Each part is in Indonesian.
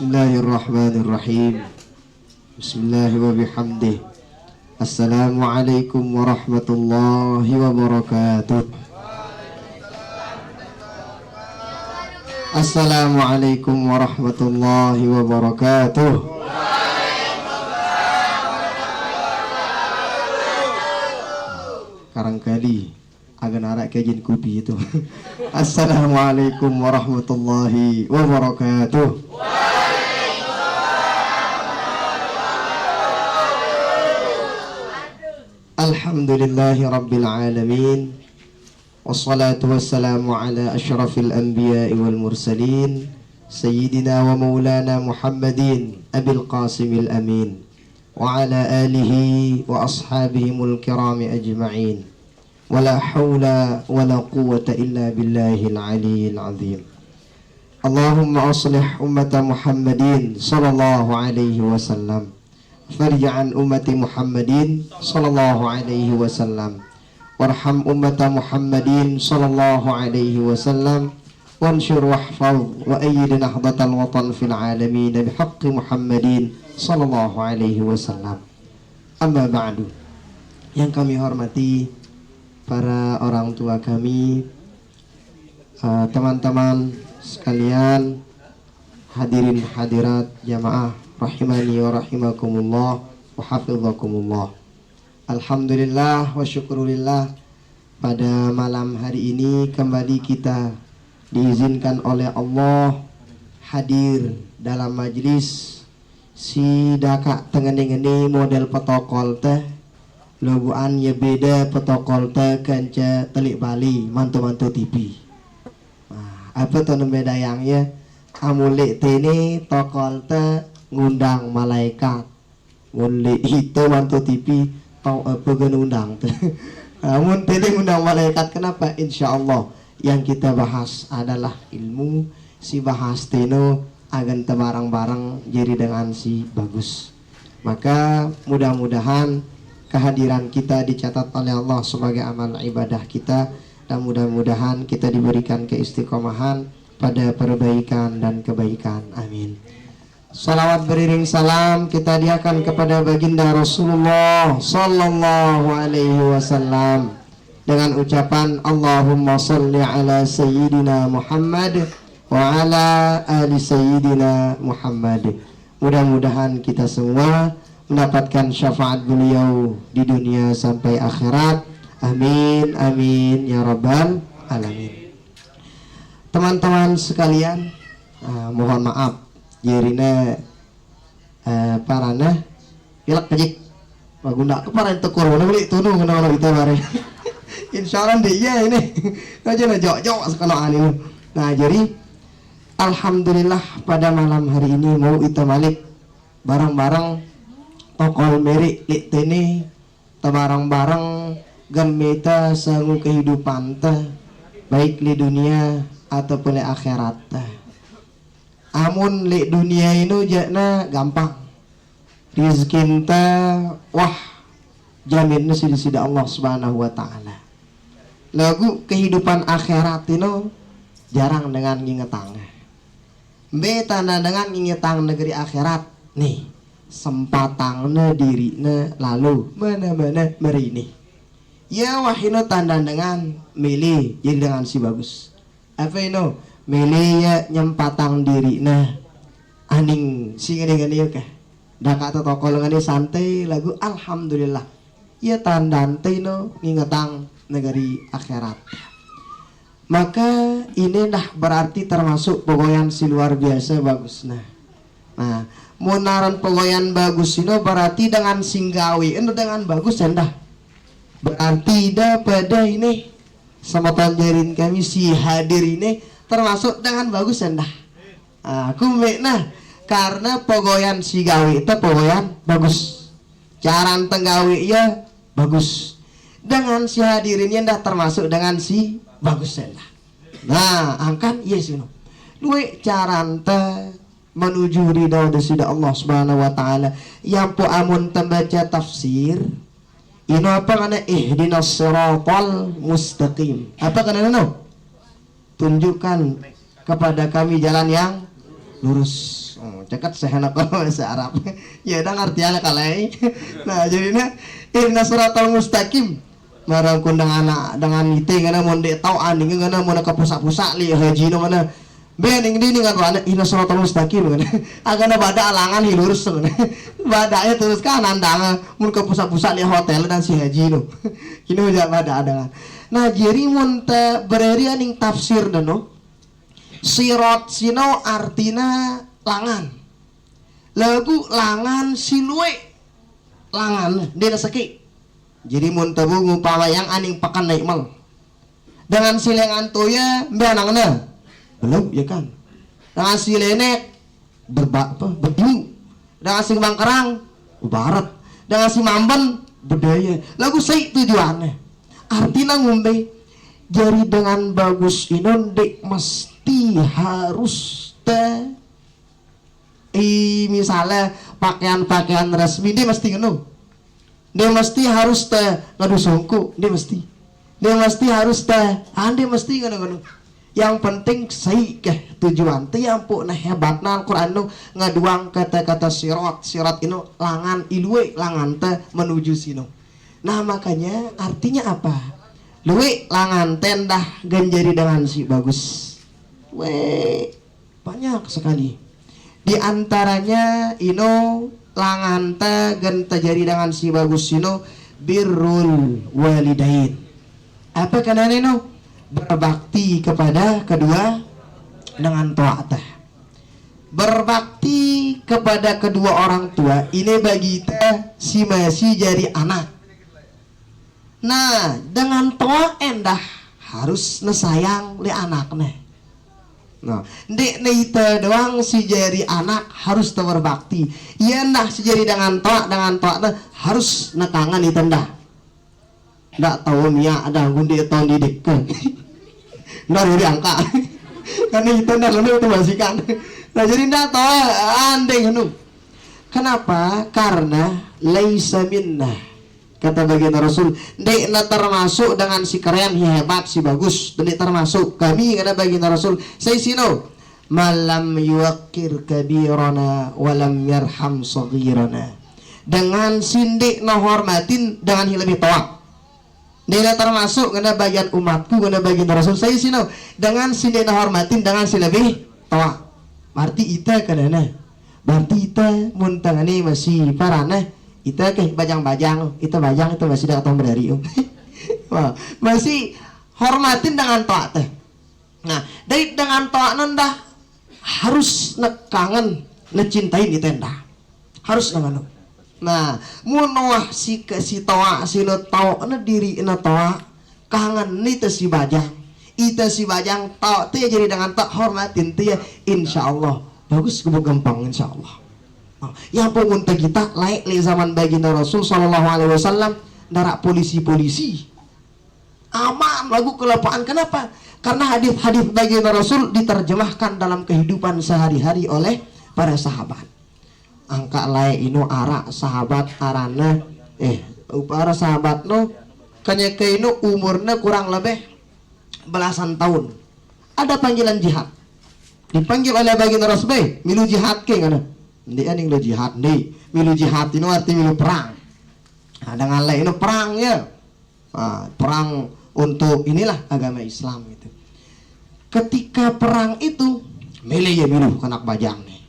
Bismillahirrahmanirrahim. Bismillahi wa bihamdih. Assalamualaikum warahmatullahi wabarakatuh. Assalamualaikum warahmatullahi wabarakatuh. Karangkali agan arak kajian kopi itu. Assalamualaikum warahmatullahi wabarakatuh. Alhamdulillahi rabbil alamin. Wassalatu wassalamu ala ashrafil anbiya'i wal mursalin Sayyidina wa maulana Muhammadin Abil Qasimil Amin wa ala alihi wa ashabihimul kirami ajma'in. Wala hawla wala quwwata illa billahil aliyyil azim. Allahumma aslih ummata Muhammadin sallallahu alaihi wasallam, farja'an ummati Muhammadin sallallahu alaihi wasallam, warham ummata Muhammadin sallallahu alaihi wasallam, wansyur wahfaz wa ayyid nahdatal watan fil alamin bihaqqi Muhammadin sallallahu alaihi wasallam. Amma ba'du. Yang kami hormati para orang tua kami, teman-teman sekalian, hadirin hadirat jamaah rahimani wa rahimakumullah wa hafizakumullah. Alhamdulillah wa syukurillah, pada malam hari ini kembali kita diizinkan oleh Allah hadir dalam majlis si daka tengen-ngeni model protokol teh logoan ya beda protokol teh kanca telik Bali mantu-mantu TV. Apa tuh beda yangnya amulik tini tokol teh ngundang malaikat, ngulik itu mantu TV tau apa kan undang teh. Namun tadi undang malaikat, kenapa? Insya Allah yang kita bahas adalah ilmu, si bahas tino agan tebarang-barang jadi dengan si bagus. Maka mudah-mudahan kehadiran kita dicatat oleh Allah sebagai amal ibadah kita, dan mudah-mudahan kita diberikan keistiqomahan pada perbaikan dan kebaikan. Amin. Salawat beriring salam kita hadiahkan kepada baginda Rasulullah sallallahu alaihi wasallam dengan ucapan Allahumma salli ala sayyidina Muhammad wa ala ali sayyidina Muhammad. Mudah-mudahan kita semua mendapatkan syafaat beliau di dunia sampai akhirat. Amin amin ya rabbal alamin. Teman-teman sekalian, mohon maaf jirina parana pilak kejik bagunda kemarin tekur mana beli tunung kena mana kita bare. Insyaallah dia ini aja na jok-jok sekolah ini. Nah jadi alhamdulillah pada malam hari ini mau kita balik barang-barang tokol merik lik tene barang-barang gameta sangu kehidupan teh baik di dunia ataupun di akhirat teh. Amun li dunia ini jana gampang rizkin teh wah jaminnya sida Allah subhanahu wa ta'ala. Lagu kehidupan akhirat ini jarang dengan ngingetang betana dengan ngingetang negeri akhirat nih sempatangna dirina lalu mana-mana merini ya wahino tanda dengan milih jadi dengan si bagus apa ino milih ya nyempatang diri nah aning si ngene-ngene kah dah kata tokol ngene santai lagu alhamdulillah ya tandante no ngingetang negeri akhirat. Maka ini dah berarti termasuk pegoyan si luar biasa bagus. Nah munaran pegoyan bagus ini berarti dengan singgawi itu dengan bagus endah berarti dah pada ini sama tanjarin kami si hadir ini termasuk dengan bagus endah. Aku nah karena pegoyan si gawi itu pegoyan bagus, caran tenggawi ya bagus, dengan si hadirinnya endah termasuk dengan si bagus endah. Nah angkan yes you know luwe caran te menuju ridha dari Allah subhanahu wa ta'ala yang po amun tembaca tafsir ini apa kana ihdinas siratal mustaqim apa kana no tunjukkan kepada kami jalan yang lurus. Cekat sehana kalau bahasa Arab. Ya dah artinya kalai. Nah, jadinya inna suratal mustaqim. Marang kundang anak dengan ite ngana monde tau aning ngana mun ka pusak-pusak li haji no ngana. Bening di ning kana inna suratal mustaqim ngana. Agana bada alangan hilurus ngana. Badanya terus kanan danga mun ka pusak-pusak li hotel dan si haji no. Ini udah bada ada. Nah, jadi mun teh bereri aning tafsir dan no. Sirat sino artina langan. Lagu langan silue. Langan dia sakit. Jadi mun tabu ngumpawayang aning pakan naik mal. Dengan silengan toya beanangna. Belum ya kan. Dengan silenek berdiu. Dengan si mangkerang barat. Dengan si mamban budaya. Lagu sai tujuannya. Artinya ngumbe jadi dengan bagus inon dek mesti harus teh misalnya pakaian-pakaian resmi dia mesti ngono. Dia mesti harus teh ngadu songku, dia mesti harus teh dia mesti ngono. Yang penting sai keh tujuan teh yang pun nah hebatna Al-Qur'an nu ngaduang kata-kata sirat inu langan ilue langan teh menuju sino. Nah, makanya artinya apa? Luwe langan tendah ganjari dengan si bagus. Banyak sekali. Di antaranya ino langan teh genta jari dengan si bagus sino birrul walidain. Apa kana ino? Berbakti kepada kedua dengan taat. Berbakti kepada kedua orang tua ini bagi teh si masih jadi anak. Nah, dengan toa endah harus nesayang li anaknya. Nah, dek neita doang si jari anak harus berbakti. Iya ndah si jari dengan toa harus nekangan itu ndah. Ndak tahu mia ada gundi tahun didik. Ndak dari angka. Karena itu ndah lalu itu basikan. Nah, jadi ndak tahu andeng nu. Kenapa? Karena laisa minna. Kata baginda Rasul, dek na termasuk dengan si keren, si hebat, si bagus, dek termasuk kami kata baginda Rasul. Saya sino malam yuakir kabirana walam yarham saghirana. Dengan sindek na hormatin dengan yang lebih tua. Dek termasuk kata bagian umatku kata baginda Rasul. Saya sino dengan sindek na hormatin dengan si lebih tua. Berarti ita kadana. Berarti ita muntangani masih parana. Itu kayak bajang-bajang, itu bajang itu masih datang dari wah, masih hormatin dengan toa teh. Nah, dari dengan toa nanda harus nekangen, necintain itu nanda harus nengan. Nah, munoah si toa si lo tau na diri na toa kangen nih si bajang, itu si bajang toa teh jadi dengan toa hormatin teh insya Allah bagus kebu gampang insya Allah. Yang pengunta kita laik li zaman baginda Rasul sallallahu alaihi wasallam darak polisi-polisi aman lagu kelapaan. Kenapa? Karena hadis-hadis baginda Rasul diterjemahkan dalam kehidupan sehari-hari oleh para sahabat. Angka laik inu arak sahabat arana para sahabat no kanya inu umurnya kurang lebih belasan tahun. Ada panggilan jihad. Dipanggil oleh baginda Rasul, milu jihad ke ngana? Ndi aning lo jihad nih, milu jihad itu arti milu perang. Nah, dengan lain itu perang ya, perang untuk inilah agama Islam itu. Ketika perang itu, milih ya milu kanak bajang nih.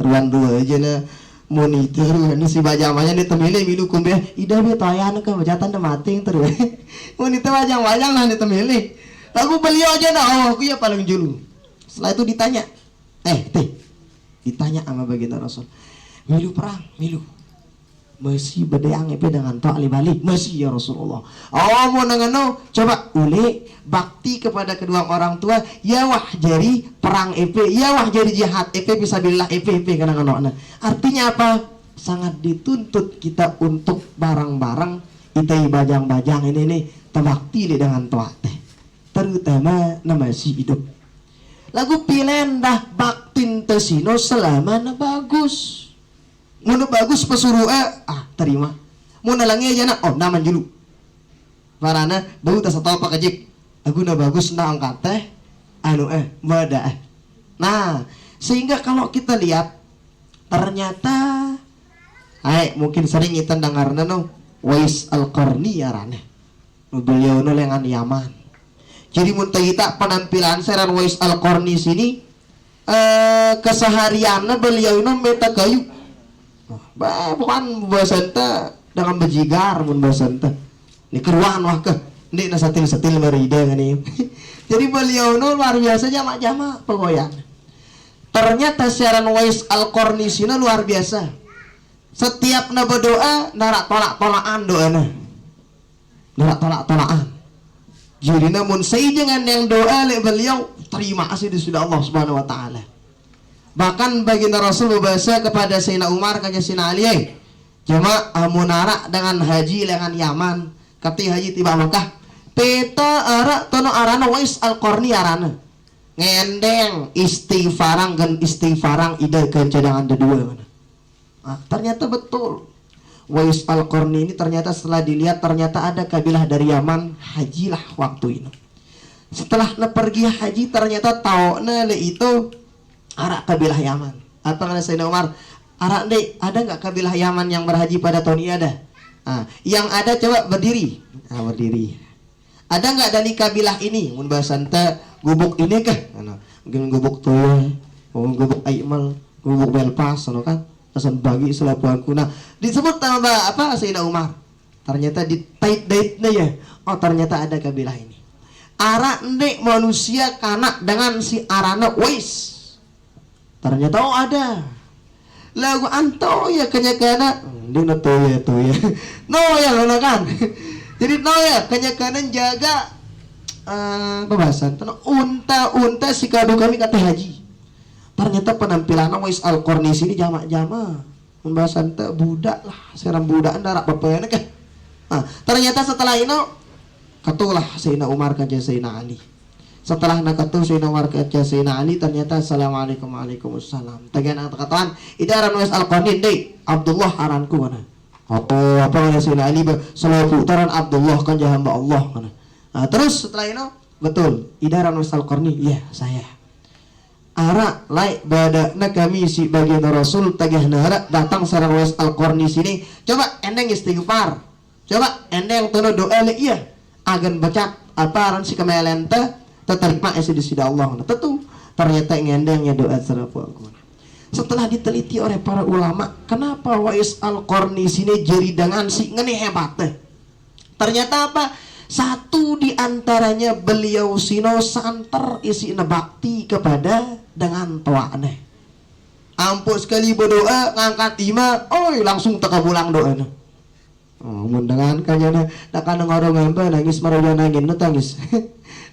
Ruang dua aja na monitor, ini si bajang-bajang nih temilih milu kumbe, ida be tayan ke bajatan dah mati terus. Monitor bajang-bajang lah nih temilih. Lagu beliau aja dah, aku ya paling julu. Setelah itu ditanya, ditanya sama baginda Rasul, milu perang, milu masih bedayang epe dengan toa balik masih ya Rasulullah. Oh mau nengano coba uli bakti kepada kedua orang tua ya wah jadi perang epe ya wah jadi jihad epe bisa bilah epe karena ngano. Artinya apa? Sangat dituntut kita untuk barang-barang itai bajang-bajang ini terbakti dengan toa teh terutama nama si hidup. Lagu pilen dah baktin tesino selama na bagus. Muna bagus pesuruh terima. Muna langi aja na naman julu. Parana bau tas atau apa kajik. Lagu na bagus na angkat teh mada. Nah, Sehingga kalau kita lihat ternyata mungkin sering kita dengarna no Wais Al-Qarni ya rane beliau no lengan Yaman. Jadi mun kita penampilan seran Wais Al-Qarni sini kesehariannya beliau no meta kayu bukan bahasanta dengan bejigar mun bahasanta ini keruan wah ke ini nasatil merida nih. Jadi beliau no luar biasa jama-jama pegoyang. Ternyata siaran Wais Al-Qarni sini luar biasa. Setiap na berdoa narak tolak-tolakan doana. Narak tolak-tolakan. Jadi namun saya jangan yang doa oleh beliau terima kasih di sudah Allah Subhanahu wa taala. Bahkan baginda Rasul berbahasa kepada Sayyidina Umar kanya Sayyidina Ali, "Jama amunara dengan haji dengan Yaman, kati haji tiba Makkah. Peta arak tono arana Wais Al-Qarni arana." Ngendeng istighfarang dan istighfarang ida kan cadangan kedua. Ternyata betul Wais Al-Qarni ini ternyata setelah dilihat ternyata ada kabilah dari Yaman hajilah waktu ini. Setelah pergi haji ternyata tahu le itu arak kabilah Yaman. Apa kata Sayyidina Umar? Arak dek ada nggak kabilah Yaman yang berhaji pada tahun ini ada? Yang ada coba berdiri. Berdiri. Ada nggak dari kabilah ini? Mun bahasa ente gubuk ini kah? Mungkin gubuk tuh, gubuk Aimal, gubuk Belpas, kan? Pesan bagi selapuan kuna disebut nama apa Sayyidina Umar. Ternyata di date-nya ya. Oh ternyata ada kabilah ini. Ara ndek manusia kanak dengan si arana Wais. Ternyata oh ada. Lagu anto ya kenyakana. Dia no ya. No ya lo kan. Jadi no ya kenyakanan jaga pembahasan. Unta si kado kami kata haji. Ternyata penampilan Wais Al-Qarni sini jama-jama pembahasan te budak lah seram budak anda rak bapaknya kah. Ternyata setelah ini katulah Sayyidina Umar kaja Sayyidina Ali. Setelah nak katu Sayyidina Umar kaja Sayyidina Ali ternyata assalamualaikum waalaikumsalam. Tagian katakan idaran Wais Al-Qarni dek Abdullah aranku mana. Atau apa kata Sayyidina Ali selalu putaran Abdullah kan hamba Allah mana. Terus setelah ini betul idaran Wais Al-Qarni iya saya. Ara laik badakna kami si baginda Rasul tagih nara datang sareng Wais Al-Qarni sini. Coba endeng istighfar. Coba endeng tono doa le iya. Agan baca aparan si kamelenta terima esi di sida Allah. Tentu ternyata ngendengnya doa serapu aku. Setelah diteliti oleh para ulama, kenapa Wais Al-Qarni sini jeri dengan si ngene hebat teh. Ternyata apa? Satu di antaranya beliau sino santer isi bakti kepada dengan toane. Ampun sekali berdoa ngangkat ima, langsung tekabulang doa. Dengan kayaknya nak kana ngorong apa nangis maroja nangin no tangis.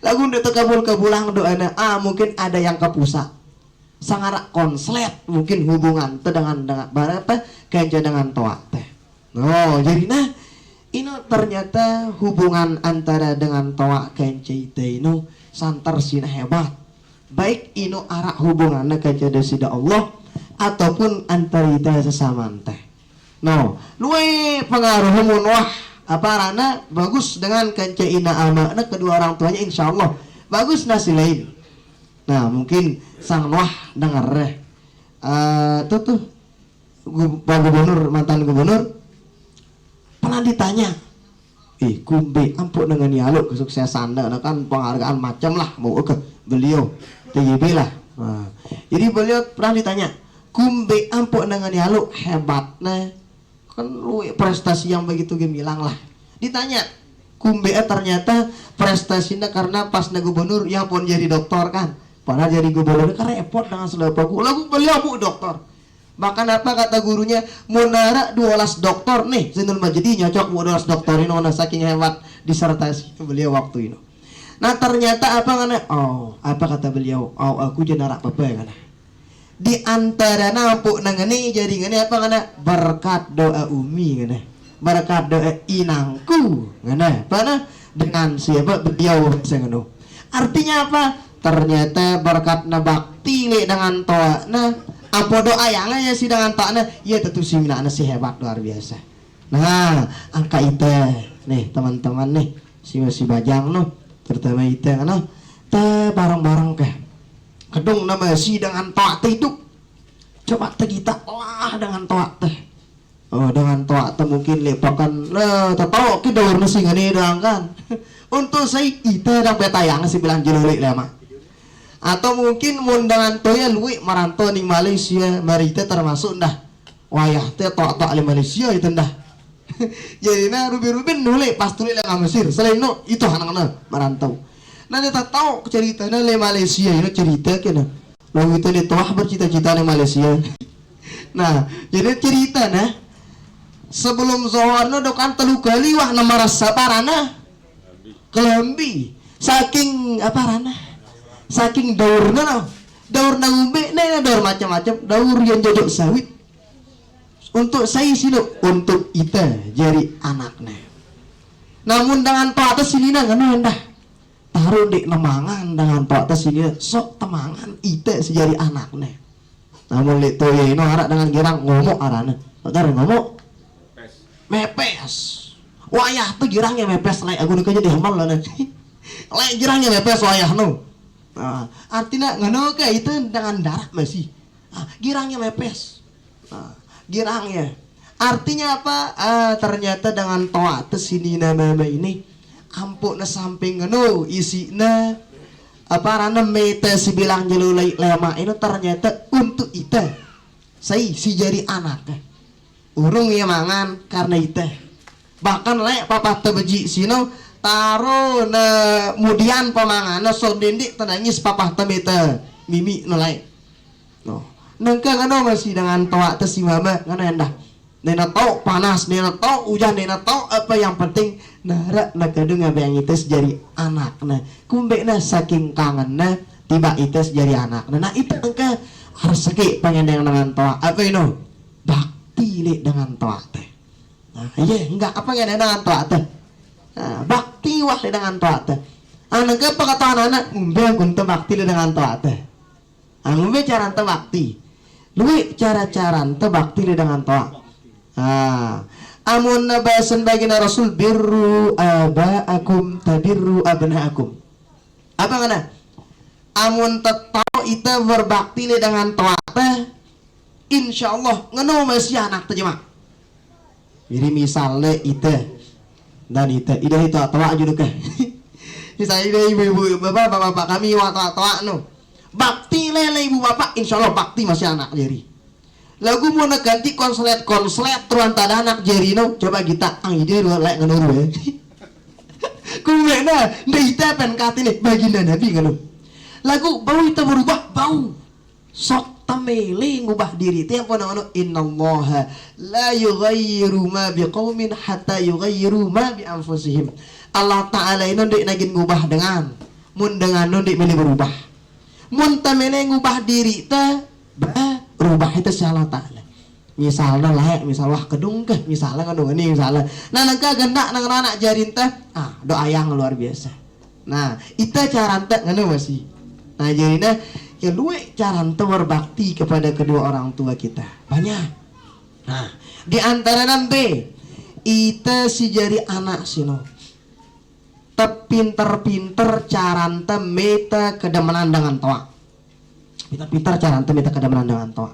Lagu udah tekabul-kabulang doa. Mungkin ada yang kepusak. Sangarak konslet mungkin hubungan dengan berapa kaya dengan toa teh. Jadi ini ternyata hubungan antara dengan toa kence itu santer sina hebat. Baik ino arak hubungannya kejadian sida Allah ataupun antara kita sesama teh. Luwe pengaruh mun wah apa rana bagus dengan kence ina amakna kedua orang tuanya insya Allah bagus nasi lain. Mungkin sang wah dengar tuh Pak Gubernur mantan gubernur pernah ditanya kumbe ampun dengan yalo kesuksesan kan penghargaan macam lah mau ke beliau TGB lah. Jadi beliau pernah ditanya kumbe ampun dengan yalo hebatnya kan lu prestasi yang begitu gemilang lah. Ditanya kumbe ternyata prestasinya karena pas na gubernur yang pun jadi dokter kan padahal jadi gubernur kan repot dengan selapaku lagu beliau bu dokter. Bahkan apa kata gurunya munara 12 dokter nih Zainul Majdi nyocok 12 dokter ini saking hebat disertasi beliau waktu itu. Ternyata apa ngana apa kata beliau aku jenara apa ngana di antara nampuk nangani jadi ngene apa ngana berkat doa umi ngana berkat doa inangku ngana apa dengan siapa beliau sengeno artinya apa ternyata berkat bakti le dengan toa apa doa yang aja sih dengan takna ya tentu si minana si hebat luar biasa. Angka itu nih teman-teman nih si bajang terutama itu te barang-barang kah kedung nama si dengan toa teh hidup. Coba teh kita lah dengan toa teh. Oh, dengan toa teh mungkin lepakan tahu kita daur nasi ngani doang kan. Untuk saya ita dan betayang si bilang jelulik lah mah. Atau mungkin mundangan toya luwi marantau ning Malaysia, marita termasuk dah. Wayah teh toa-toa di Malaysia itu dah. Jadi na rubi-rubi nulai pas tulis lah Mesir. Selain itu anak-anak marantau. Nah kita tahu ceritanya di Malaysia itu cerita kena. Lalu itu di toah bercita-cita di Malaysia. Nah jadi cerita nah sebelum Zohorno dokan telu kali wah nama rasa parana. Kelambi saking apa rana saking daurna ngumbe daur macam-macam daur yang jojok sawit untuk saya sini untuk ita jadi anaknya namun dengan toa atas sini nah nganu dah taruh di nemangan dengan toa atas sini sok temangan ita sejari anaknya namun lihat toya ini harap dengan girang ngomong arana taruh ngomong mepes wayah tuh girangnya mepes lain aku nukanya dihamal lah nanti lain girangnya mepes wayah no artinya ngano kayak itu dengan darah masih girangnya mepes girangnya artinya apa ternyata dengan toa sini nama ini ampun samping ngano isina apa rana mete si bilang jelulai lema ini ternyata untuk ita saya si jari anak urung ya mangan karena ita bahkan lek papa tebeji sino taruh na kemudian pemangana so dendik tenangis papa temeta mimi nolai no nengka ngano masih dengan toa tesi mama ngano endah nena tau panas nena tau hujan nena tau apa yang penting nara nakadung abang itu sejari anak nah kumbe na saking kangen na tiba itu sejari anak nah itu engka harus sakit pengen dengan toa apa ino bakti le dengan toa teh. Nah, iya enggak apa yang dengan toa teh. Nah, bakti wah dengan toa teh. Anak apa kata anak ngumbe kunta bakti dengan toa teh. Ngumbe cara ente bakti. Luwi cara-cara ente bakti dengan toa. Amun nabasan baginda Rasul birru abaakum tabirru abnaakum. Apa ngana? Amun tetau ita berbakti dengan toa teh, insyaallah ngeno masih anak teh jemaah. Jadi misalnya ite dan ite itu toa juga misalnya ibu-ibu bapak-bapak kami toa no bakti lele ibu bapak insyaallah bakti masih anak jadi lagu mau ganti konslet tuan tada anak jadi no coba kita ide lu lek ngenuru ya kumena ite penkati nih baginda nabi ngenu lagu bau itu berubah bau sok temeli ngubah diri itu yang pernah innallaha la yughayyiru ma biqaumin hatta yughayyiru ma bi anfusihim. Allah Ta'ala ini ndik nagin ngubah dengan mun dengan ndik milih berubah mun temeli ngubah diri teh berubah itu si Allah Ta'ala misalnya lah misalnya kedung ke misalnya kedung ini misalnya nah nangka gendak nang anak jarin teh doa yang luar biasa nah itu cara teh ngene masih nah jadinya ya luwe cara berbakti kepada kedua orang tua kita banyak. Nah di antara nanti ita si jari anak sino pinter-pinter cara meta kedemenan dengan toa pinter-pinter cara meta kedemenan dengan toa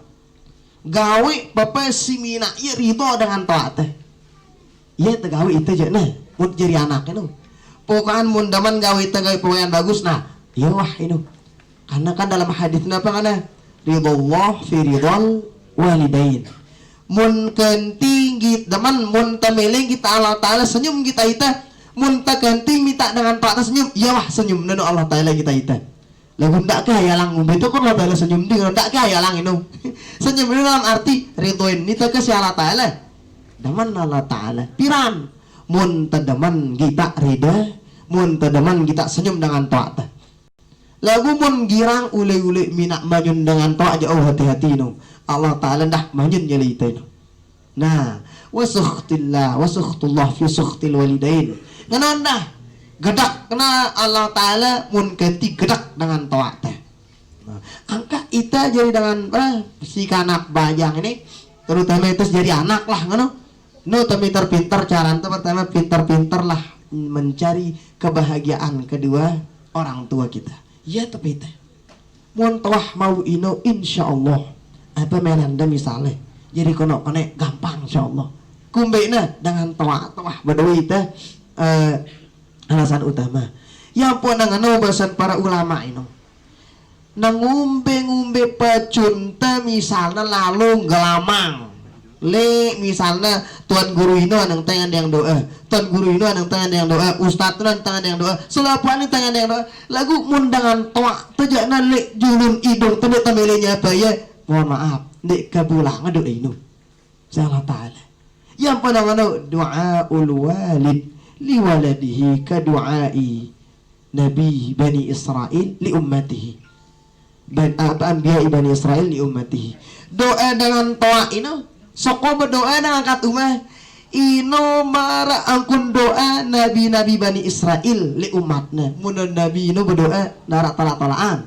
gawe bapak si mina iya rito dengan toa teh iya tegawe ita aja nah mau jadi anak itu pokoknya mundaman gawe tegawe pokoknya bagus nah iya wah itu karena kan dalam hadis apa kana ridallah fi ridal walidain mun kenting teman mun tameling kita Allah Ta'ala senyum kita mun ta kenting minta dengan Pak senyum ya wah senyum neno Allah Ta'ala kita lagu ndak ka hayalang beto kan Allah Ta'ala senyum di ndak ka hayalang inu senyum itu dalam arti ridoin nita ke si Allah Ta'ala daman Allah Ta'ala piran mun tedeman kita rida mun tedeman kita senyum dengan Ta'ala lagu mun girang ule-ule minak manyun dengan toa aja hati-hati no Allah Ta'ala dah manyun jadi itu no nah wasuhtullah fi suhtil walidain ngana dah gedak kena Allah Ta'ala mun ganti gedak dengan toa teh nah, angka ita jadi dengan si kanak bajang ini terutama itu jadi anak lah ngono no pinter-pinter cara pertama pinter-pinter lah mencari kebahagiaan kedua orang tua kita. Ya tapi teh mun tawah mau ino insyaallah apa menanda misalnya jadi kono kene gampang insyaallah kumbena dengan tawah badawi teh alasan utama yang pun dengan bahasan para ulama ino ngumbe pecunta misalnya lalu gelamang le misalnya tuan guru ini anang tangan yang doa tuan guru ini anang tangan yang doa ustadz itu tangan yang doa selapuan ini tangan yang doa lagu mundangan toa tejakna le julun idung tende tamelenya apa ya mohon maaf dek kabulang doa ini Allah Ta'ala yang pandangan doa ul walid li waladihi ka du'ai nabi bani Israel li ummatihi anbiya bani Israel li ummatihi doa dengan toa ini soko berdoa dengan kat umah ino mara angkun doa nabi-nabi Bani Israel li umatna mun nabi ino berdoa nara tala-talaan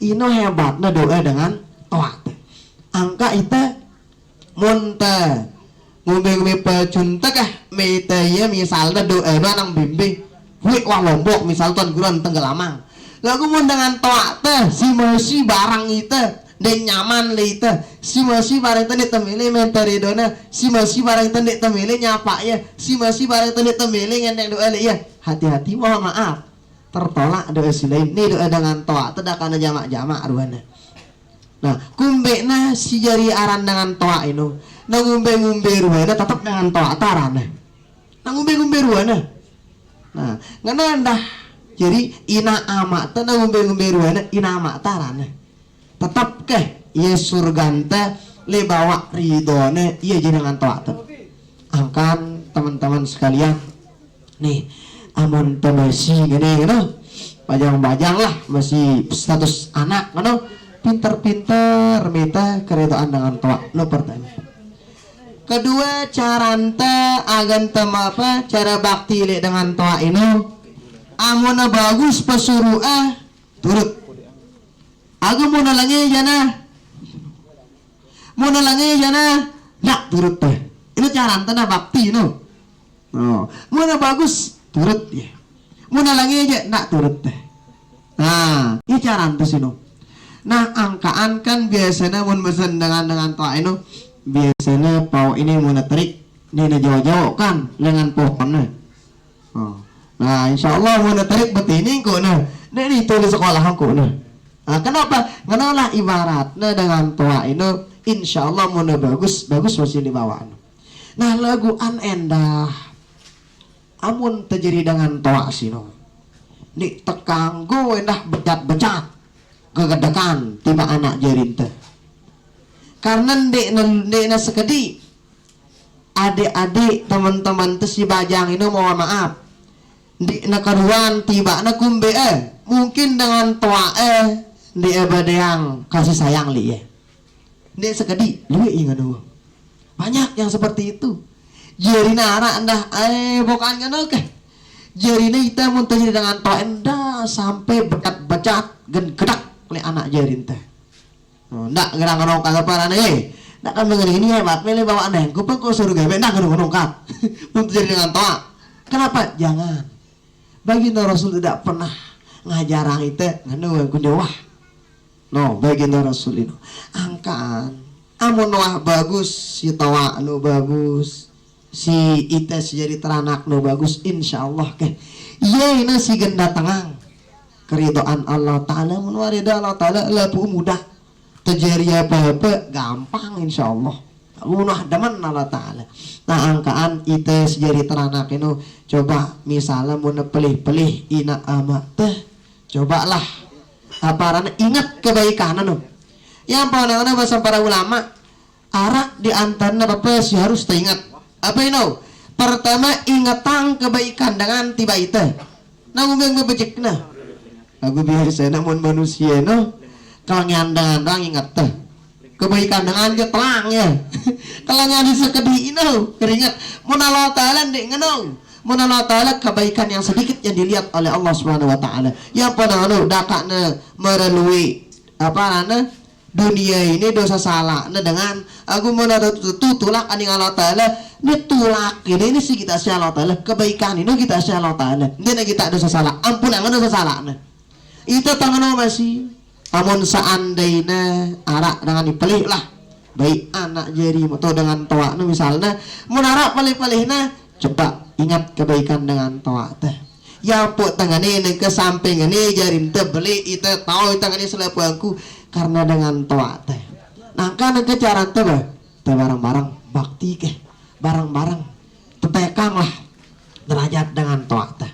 ino hebatna doa dengan toat angka ita munta ngombe-ngombe pecunta kah meta ya misalnya doa nang bimbing hui wah lombok misal tuan guruan tenggelamang lagu mun dengan toat si masih barang ita dan nyaman leita si masih barang tadi temele mentari dona si masih barang tadi temele nyapa ya si masih barang tadi temele ngendeng doa ya hati-hati mohon maaf tertolak doa si lain ini doa dengan toa tidak karena jamak-jamak ruana nah kumbe na si jari aran dengan toa ino na ngumbe ruana tetap dengan toa tarana na ngumbe ruana nah ngana dah jadi ina amat na ngumbe ruana ina amat tarana tetap ke ia surganta le bawa ridone ia jenengan toa angkan teman-teman sekalian nih amun masih gini gitu bajang-bajang lah masih status anak gitu pinter-pinter minta keredoan dengan toa lo pertanyaan kedua caranta agan tema apa cara bakti le dengan toa ini amun bagus pesuruh turut aku mau nalangi jana nak turut teh itu cara antara bakti no mau bagus turut ya mau nalangi aja nak turut teh nah ini cara antara sih no nah angkaan kan biasanya mau pesan dengan toa ini biasanya pau ini mau terik ini jauh-jauh kan dengan pohonnya nah insyaallah mau terik betini kok nah ini tulis sekolah aku nah kenapa? Kenapa ibaratnya dengan toa ini insyaallah mau bagus masih dibawa. Nah lagu an endah amun terjadi dengan toa sino ni tekanggo endah becat kegedekan tiba anak jarinta karena dek na sekedi adik-adik teman-teman tu si bajang ini mohon maaf di nakaruan tiba na kumbe mungkin dengan toa dia yang kasih sayang li ya dia sekedi lu ingat dulu banyak yang seperti itu jadi nara anda bukan kan oke jadi kita mau terjadi dengan toa anda sampai becat gedak oleh anak jari teh ndak gerang kata para ndak kan mengenai ini hebat pilih bawa anda gue pun kau suruh gawe ndak gerang kat mau terjadi dengan toa kenapa jangan baginda Rasul tidak pernah ngajarang itu nganu kudewah no baginda Rasul itu angkaan amun wah bagus si tawa nu bagus si ite si jadi teranak nu bagus insyaallah ke iya ini si genda tengang keridhaan Allah Ta'ala mun warida Allah Ta'ala lapu mudah terjadi apa-apa gampang insyaallah munah demen Allah Ta'ala nah angkaan ite si jadi teranak itu coba misalnya mun pelih-pelih ina amat teh cobalah aparan ingat kebaikan anu yang pandangan bahasa para ulama arak diantaranya apa sih harus teringat apa ini pertama ingatan kebaikan dengan tiba itu nah ngomong bebecek nah aku biasa namun manusia no kalau ngandang ingat teh kebaikan dengan dia telang ya kalau ngadi sekedi ini keringat mun Allah Ta'ala dek ngenong mun Allah Ta'ala kebaikan yang sedikit yang dilihat oleh Allah Subhanahu wa Ta'ala yang pada dakakna melalui apa dunia ini dosa salah dengan aku mau tulak aning Allah Ta'ala ini tulak ini sih kita sih Allah Ta'ala kebaikan ini kita sih Allah Ta'ala ini kita dosa salah ampun yang dosa salah itu tangan masih Amun seandainya arak dengan dipelih lah baik anak jari atau dengan toa misalnya mun arak pelih-pelihna coba ingat kebaikan dengan toa teh ya pok tangane ke samping ini jari teh beli itu tahu tangane selebangku karena dengan toa teh nah kan ke cara teh barang-barang bakti ke barang-barang tetekang lah derajat dengan toa teh.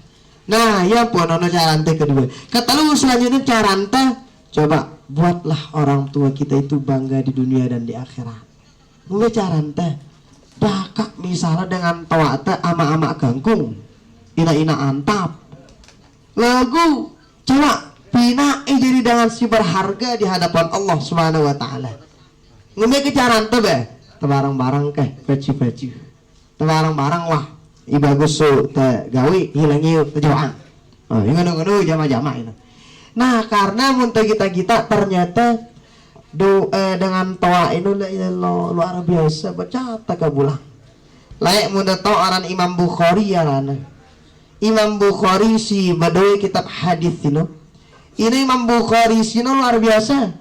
Nah ya pok nono cara teh kedua ketelu selanjutnya cara teh coba buatlah orang tua kita itu bangga di dunia dan di akhirat. Mulai cara teh bakak misalnya dengan toa teh ama-ama gangkung ina-ina antap lagu coba pina jadi dengan si berharga di hadapan Allah Subhanahu wa taala. Ngombe ke cara teh be barang-barang ke baju-baju. Barang-barang wah i bagus so teh gawe hilang ieu kejoan. Oh, ngono-ngono jama-jama ini. Nah karena muntah kita ternyata doa dengan toa ini luar biasa baca tagabulang layak muntah toa aran Imam Bukhari ya lana Imam Bukhari si badoi kitab hadis ini Imam Bukhari si luar biasa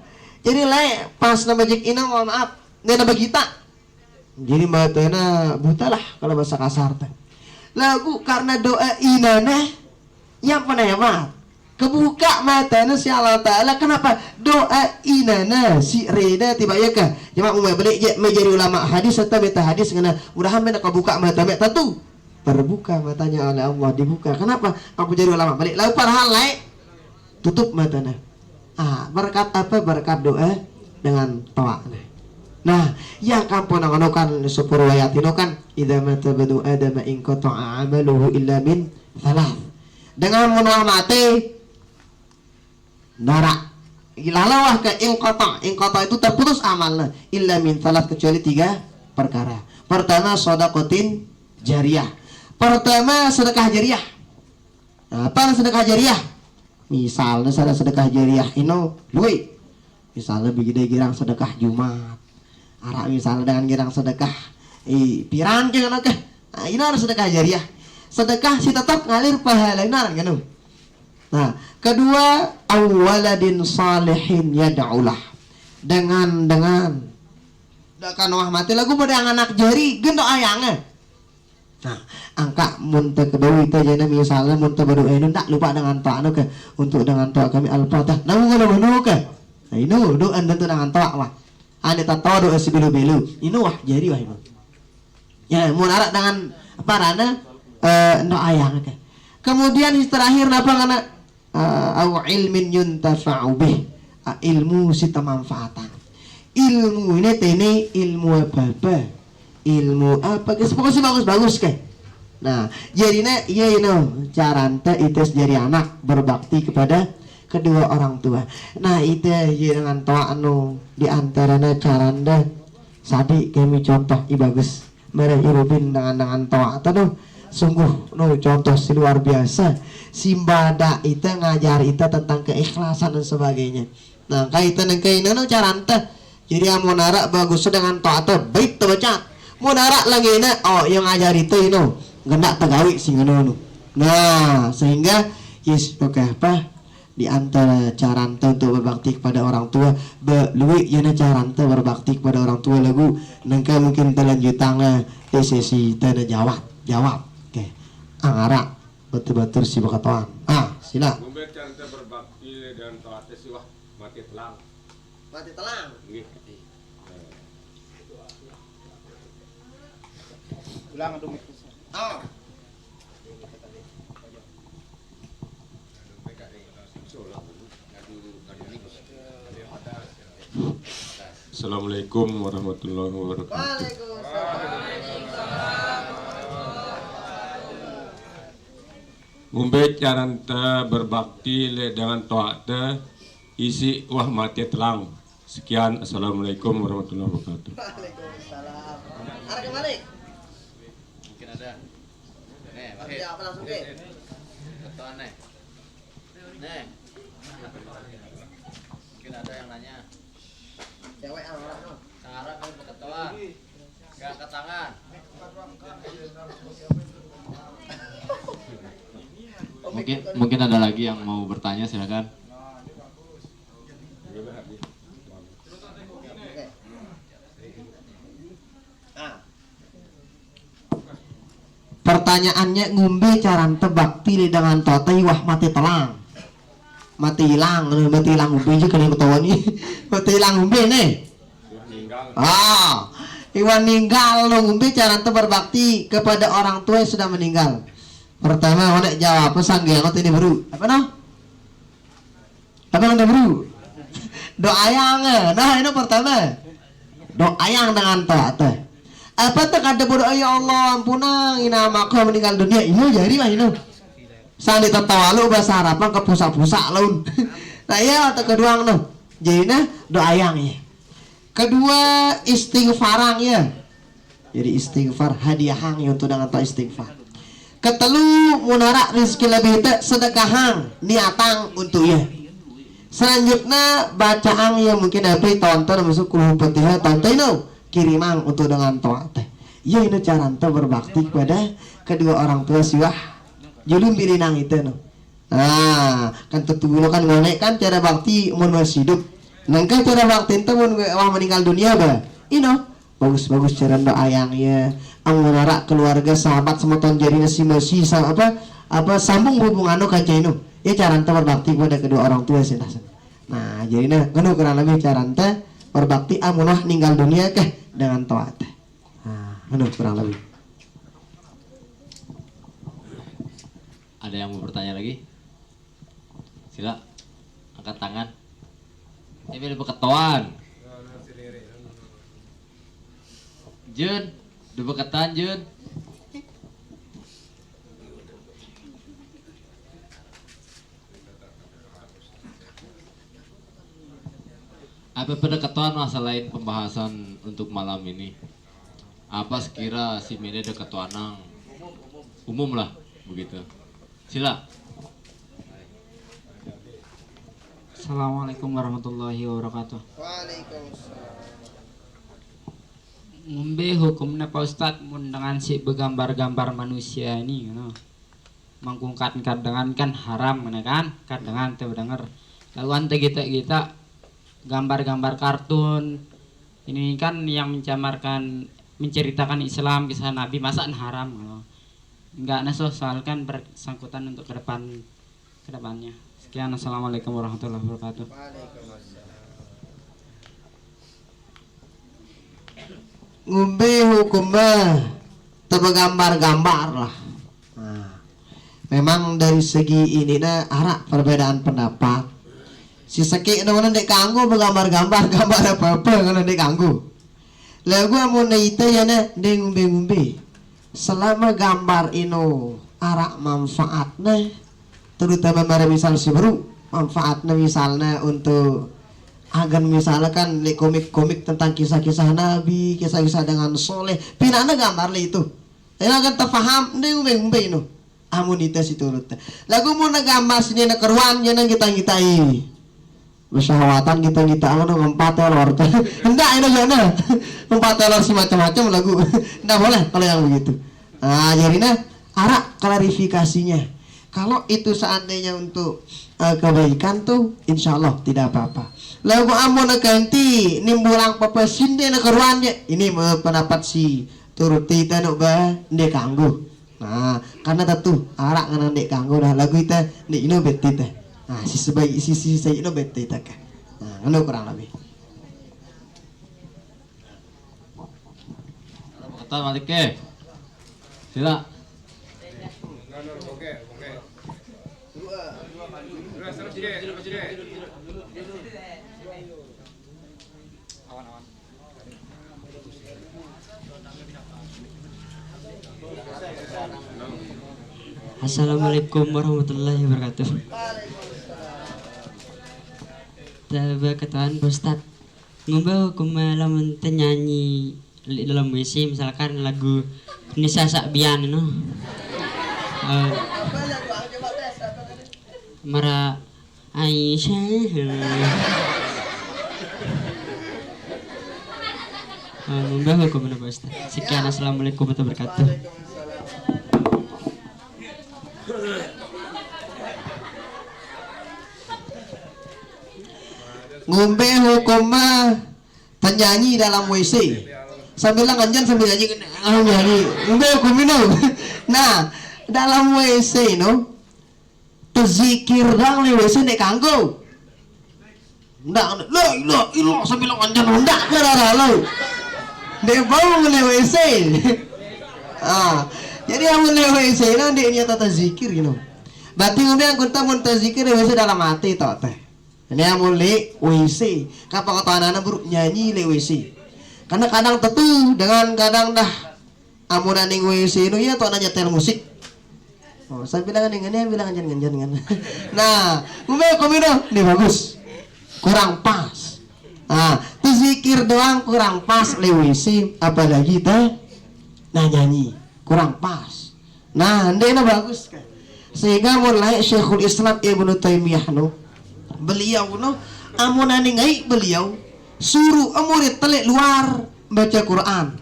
jadi layak pas nama jik ini mohon maaf ini nama kita jadi batena buta lah kalau bahasa kasar teh lagu karena doa inana yang pernah hebat kebuka matanya si Allah Ta'ala kenapa doa inana si reda tiba ya kah cuma umai balik menjadi ulama hadis atau meta hadis kena mudahan mereka kebuka mata meta tuh terbuka matanya oleh Allah dibuka kenapa aku jadi ulama balik lalu padahal lain tutup matanya berkat apa berkat doa dengan toa nah yang kampung nanganokan sepuluh ayat itu kan idza mata badu adama in qata'a amaluhu illa min thalath dengan menua mati Nara ilalawah ke ingkota itu terputus amalnya illa min salat kecuali 3 perkara. Pertama sodakotin jariah. Pertama sedekah jariah. Apa sedekah jariah? Misalnya sedekah jariah ino luwe. Misalnya begini girang sedekah Jumat. Arak misalnya dengan girang sedekah pirang jangan ke. Ini harus sedekah jariah. Sedekah si tetap ngalir pahala ini kan. Nah, kedua awaladin salihin yad'ulah dengan kan wah mati lagu pada anak jari gendok ayangnya. Nah, angka muntah kedua itu jadi misalnya muntah berdoa ini tak lupa dengan toa ke untuk dengan toa kami al-fatah. Namun kalau menurut ke, nah ini doa tentu dengan toa wah. Ane tahu doa sebilu-bilu. Ini wah jari wah itu. Ya, mau narak dengan apa rana ndok ayangnya ke. Kemudian terakhir apa karena au ilmin yuntafa'u bih ilmu sita manfaatan ilmu ini tene ilmu apa ilmu apa pokoknya bagus ke nah jadinya iya caranta itu jadi anak berbakti kepada kedua orang tua nah itu dengan toa diantaranya caranda sadi kami contoh bagus mereka irubin dengan toa atau sungguh contoh si luar biasa simbada itu ngajar itu tentang keikhlasan dan sebagainya nah kaitan dengan kainan cara ente jadi amonara bagus dengan toa atau baik tuh baca monara lagi ini yang ngajar itu gendak tegawi sih nah sehingga yes oke apa di antara cara ente untuk berbakti kepada orang tua lebih yana cara ente berbakti kepada orang tua lagu nengka mungkin terlanjutnya sesi tanda jawab angara betul-betul si bakatuan sila ngombe cara berbakti dan taat siwah mati telang nggih ulang dong Assalamualaikum warahmatullahi wabarakatuh. Ngombe caranta berbakti dengan toate isi wah mati telang. Sekian, assalamualaikum warahmatullahi wabarakatuh. Waalaikumsalam. Ada kembali? mungkin ada Wahid. Apa langsung ke? ketua nih mungkin ada yang nanya Cewek orang no. cara kali ketua gak angkat tangan Mungkin ada lagi yang mau bertanya, silakan. Pertanyaannya ngombe carante bakti dengan totai wah mati telang. Mati hilang ngombe aja kalian ketawa nih. Mati hilang ngombe nih. Iwan ninggal lo ngombe carante berbakti kepada orang tua yang sudah meninggal. Pertama mana jawab pesan gak ini baru. Apa noh? Apa yang baru? Doa yang nah ini pertama. Doa yang dengan toate. Apa tak ada berdoa ya Allah ampuna ina maka meninggal dunia ini jadi lah ini sandi tertawa lu bahasa harapan ke pusat-pusat laun. Nah iya atau kedua no jadi nah doa yang ya kedua istighfarang ya jadi istighfar hadiah hang untuk dengan to istighfar ketelu munara rezeki lebih te sedekahang niatang untuk ya selanjutnya bacaan yang mungkin apa tonton masuk kuluh petiha tonton no kirimang untuk dengan toa teh ya ini cara ente berbakti kepada kedua orang tua siwah julum bilinang itu no. Nah kan tentu kan ngonek kan cara bakti mun masih hidup nangka cara bakti ente mun meninggal dunia bah ino bagus-bagus cara doa yang ya anggunara keluarga sahabat semoton jadinya si masih apa sambung hubungan no kaca ino ya cara ente berbakti kepada kedua orang tua sih. Nah jadi nah kan kurang lebih cara ente berbakti amunah ninggal dunia keh dengan taat. Nah, kurang lebih. Ada yang mau bertanya lagi? Sila, angkat tangan. Ini ada beketoan. Jun, ada beketan Jun. Apa pendekatan selain pembahasan untuk malam ini? Apa sekira si Mede dekatuanang umum lah begitu. Sila. Assalamualaikum warahmatullahi wabarakatuh. Waalaikumsalam. Ngombe hukumnya Pak Ustadz mun dengan si begambar-gambar manusia ini mangkungkan kadangan kan haram kan kadangan teu denger lalu ante kita gambar-gambar kartun ini kan yang menceritakan Islam kisah Nabi masa haram enggak soal kan bersangkutan untuk kedepannya. Sekian, assalamualaikum warahmatullahi wabarakatuh. Ngombe hukumnya tergambar-gambar lah. Nah, memang dari segi ini ada perbedaan pendapat. Si seki mana dek kanggo bergambar-gambar gambar apa-apa kalau dek kanggo. Lagu mau naita ya dek ngombe-ngombe. Selama gambar ino arak manfaatnya, terutama pada misal si baru manfaatnya misalnya untuk agar misalnya kan li komik-komik tentang kisah-kisah Nabi, kisah-kisah dengan soleh, pinana gambar li itu. Ini akan terfaham dek ngombe-ngombe ino. Amunitas itu turut. Lagu mau gambar sini nak keruan jangan kita bersahawatan kita ngompat telur enggak ini jana ngompat telur si macam-macam lagu enggak boleh kalau yang begitu. Nah jadinya arak klarifikasinya kalau itu seandainya untuk kebaikan tuh insya Allah tidak apa-apa. Lagu amun ganti nimbulang pepesin dia keruannya ini pendapat si turut kita nuk bah ndek kanggo. Nah karena tentu arak ngana ndek kanggo dah lagu kita ndek ino beti teh. Nah, sisi saya itu bete tak. Nah, anu kurang lebih. Kata balik ke. Sila. Assalamualaikum warahmatullahi wabarakatuh. Tahu ketahuan Ustad ngombe hukum lamun nyanyi dalam WC misalkan lagu Nisa Sakbian Mara Aisyah ngombe hukum apa Ustad. Sekian, assalamualaikum warahmatullahi wabarakatuh. Ngombe hukum penyanyi dalam WC sambil nganjan sambil nyanyi udah aku minum. Nah dalam WC no terzikir dang le WC nek kanggo ndak lo sambil nganjan ndak gara lo dia bau le WC. Jadi amun le WC no dia nyata terzikir gitu. Berarti ngomong kita mun terzikir le WC dalam hati toh teh. Ini amun le WC kapal kata anak-anak buruk nyanyi le WC. Karena kadang tentu dengan kadang dah amun aning WC no ya tuh nyetel musik. Saya bilang ini bilang anjan kan. Nah, ngomong ini bagus. Kurang pas. Zikir doang kurang pas le WC apalagi teh nyanyi kurang pas. Nah, ndena bagus kan. Sehingga mulai Syekhul Islam Ibnu Taimiyah no beliau no amun aning beliau suruh murid telik luar baca Quran.